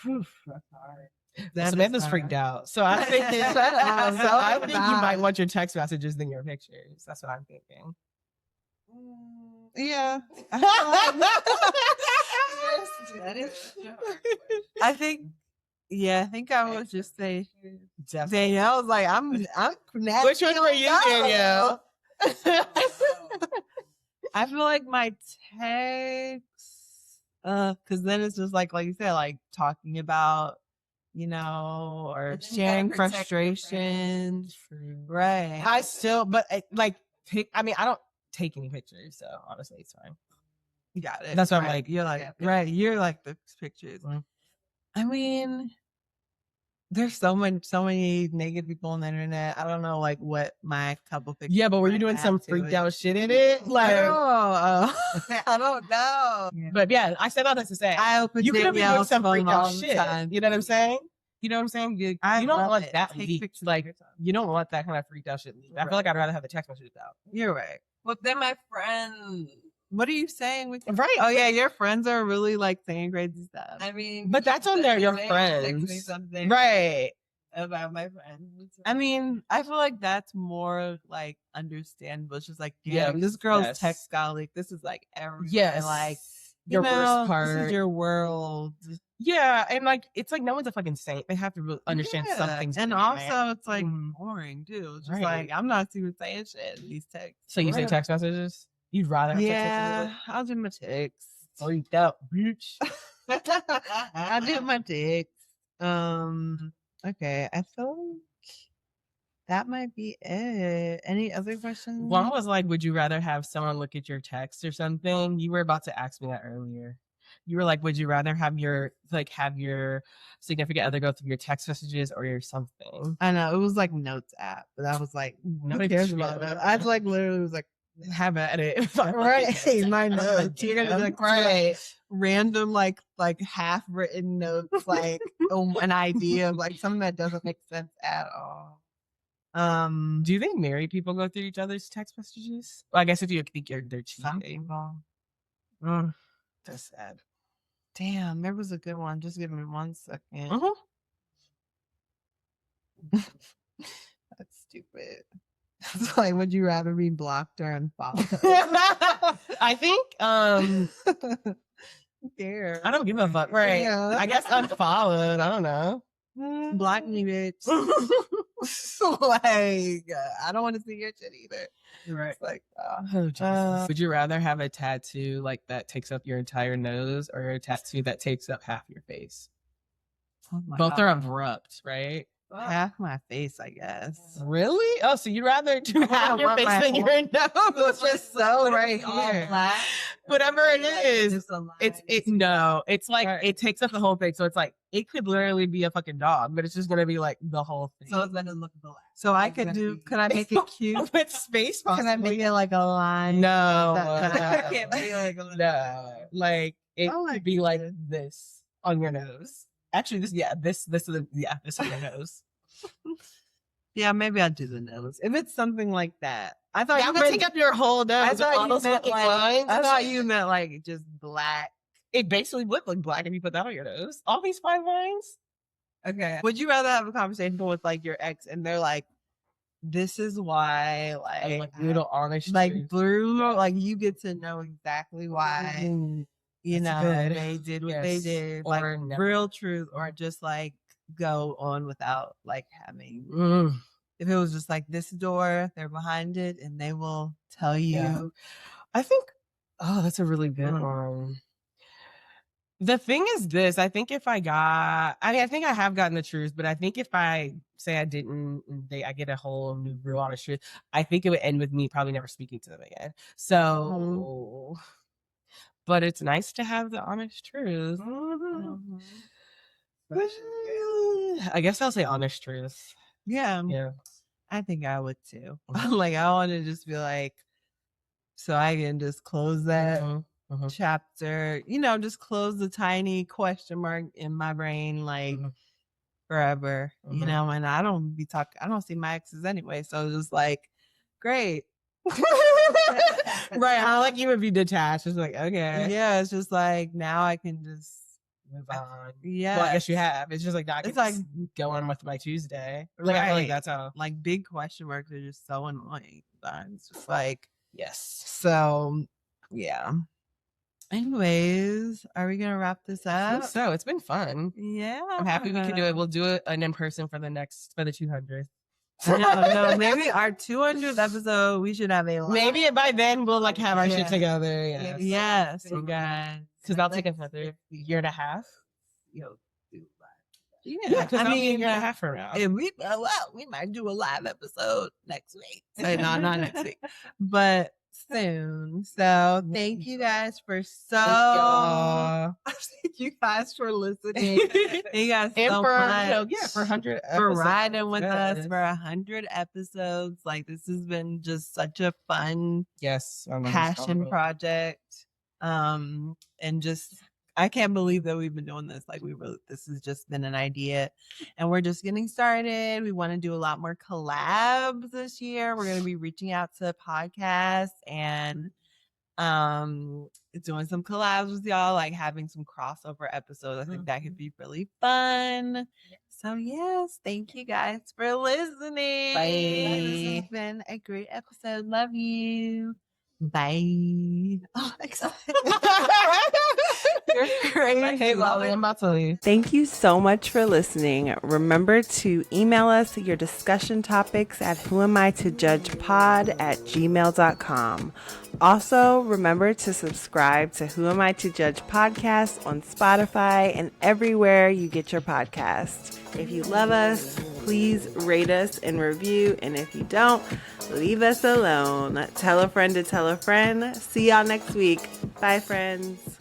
That's hard. That is Samantha's hard. freaked out. So I think, Shut up. so I think you Stop. might want your text messages than your pictures. That's what I'm thinking. Yeah. That is I think. Yeah, I think I would just say Definitely. Danielle was like, I'm Which one were you, Danielle? I feel like my text, because then it's just like you said, like talking about you know, or But then you sharing gotta protect your frustrations. friends. Right. I still, but like, I mean, I don't take any pictures, so honestly, it's fine. You got it. That's what I'm Right. like, You're like, yeah. right. You're like the pictures. I mean, there's so many negative people on the internet. I don't know, like, what my couple pictures. Yeah, but were you might doing add some to freaked it. out shit in it? Like, I don't know. but yeah, I said all that to say, I open you could have been doing Danielle's some phone freaked all out the shit. time. You know what I'm saying? You know what I'm saying? You I don't love want it. that Take leaked. pictures of Like, yourself. you don't want that kind of freaked out shit leaked. I feel like I'd rather have the text messages out. You're right. Well, then my friend. What are you saying? Right. Oh yeah, your friends are really like saying crazy stuff. I mean, But that's on there, your they text friends. me something Right. about my friends. I mean, I feel like that's more like understandable. It's just like, Yeah, damn, this girl's yes. text got leaked. This is like everything. Yes. Like your you know, worst part. This is your world. Yeah, and like it's like no one's a fucking saint. They have to really understand Yeah. something's And going on. also it's like Mhm. boring too. It's just Right. like I'm not even saying shit in these texts. So you say text messages? You'd rather have text Yeah, messages? I'll do my texts. Freaked out, bitch. I'll do my texts. Okay, I feel like that might be it. Any other questions? One was like, would you rather have someone look at your text or something? You were about to ask me that earlier. You were like, would you rather have your significant other go through your text messages or your something? I know it was like Notes app, but I was like, who cares about that? I like literally was like, Have at it. right, my notes. You're gonna like right. random like half written notes, like an idea of like something that doesn't make sense at all. Do you think married people go through each other's text messages? Well, I guess if you think they're Some cheating. people. That's sad. Damn, there was a good one. Just give me 1 second. That's stupid. It's like, would you rather be blocked or unfollowed? I think There. I don't give a fuck. Right. Yeah. I guess unfollowed. I don't know. Block me, bitch. Like, I don't want to see your shit either. Right. It's like, Oh, Jesus. Would you rather have a tattoo like that takes up your entire nose or a tattoo that takes up half your face? oh my Both God. are abrupt, right? half my face, I guess. Really? Oh, so you'd rather do half your want face my than your It's nose? just so right All here. black. Whatever it is. Just a line. It's like Right. it takes up the whole thing. So it's like it could literally be a fucking dog, but it's just gonna be like the whole thing. So it's gonna look black. So I It's could gonna do, be- could I make it cute? with space, Can I make it like a line? No, That- I can't be like a no, like it Oh my could be like goodness. this on your nose. Actually, this is on your nose. Yeah, maybe I'll do the nose. If it's something like that. I thought That you would meant, take up your whole nose. I with thought all you those meant fucking like, lines I and thought shit. you meant like just black. It basically would look black if you put that on your nose. All these fine lines. Okay. Would you rather have a conversation with like your ex and they're like, this is why And like brutal honest. like truth. Bruno, like you get to know exactly why, Mm, you that's know, good. they did what they Yes. did. Or Like never. real truth, or just like go on without like having, Mm. if it was just like this door, they're behind it and they will tell you. Yeah. I think, oh, that's a really good one. The thing is this, I think if I think I have gotten the truth, but I think if I say I didn't, I get a whole new real honest truth, I think it would end with me probably never speaking to them again. So, but it's nice to have the honest truth. I guess I'll say honest truth. Yeah, Yeah. I think I would too. Like I want to just be like, so I can just close that chapter, you know, just close the tiny question mark in my brain, like forever, you know. And I don't see my exes anyway, so it's just like, great. Right. How like you would be detached. It's like, okay. Yeah, it's just like now I can just Move on. yeah. Well, I guess you have. It's just like now I can It's like- just go on with my Tuesday. Like I feel like Right. that's how. like big question marks are just so annoying. It's just like, Yes. so yeah. Anyways, are we gonna wrap this I think up? so it's been fun. Yeah, I'm happy we could do it. We'll do it an in person for the 200th. no, maybe our 200th episode, we should have a live. Maybe by then we'll like have our Yeah. shit together. Yeah. Yes, you guys. Because that'll take another year and a half. Yo, do live. Yeah, because I mean, a year and a half from now. And we might do a live episode next week. So, no, not next week, but soon. So thank you guys for thank you guys for listening. Thank you guys so much. For 100 for riding with us for 100 episodes. Like, this has been just such a fun passion project. And just I can't believe that we've been doing this. Like, this has just been an idea, and we're just getting started. We want to do a lot more collabs this year. We're going to be reaching out to podcasts and doing some collabs with y'all, like having some crossover episodes. I think that could be really fun. So yes, thank you guys for listening. Bye. This has been a great episode. Love you. Bye. Oh, you're crazy. Hey, Lolly, I'm about to leave. Thank you so much for listening. Remember to email us your discussion topics at whoamitojudgepod@gmail.com. Also, remember to subscribe to Who Am I to Judge podcast on Spotify and everywhere you get your podcast. If you love us, please rate us and review. And if you don't, leave us alone. Tell a friend to tell a friend. See y'all next week. Bye, friends.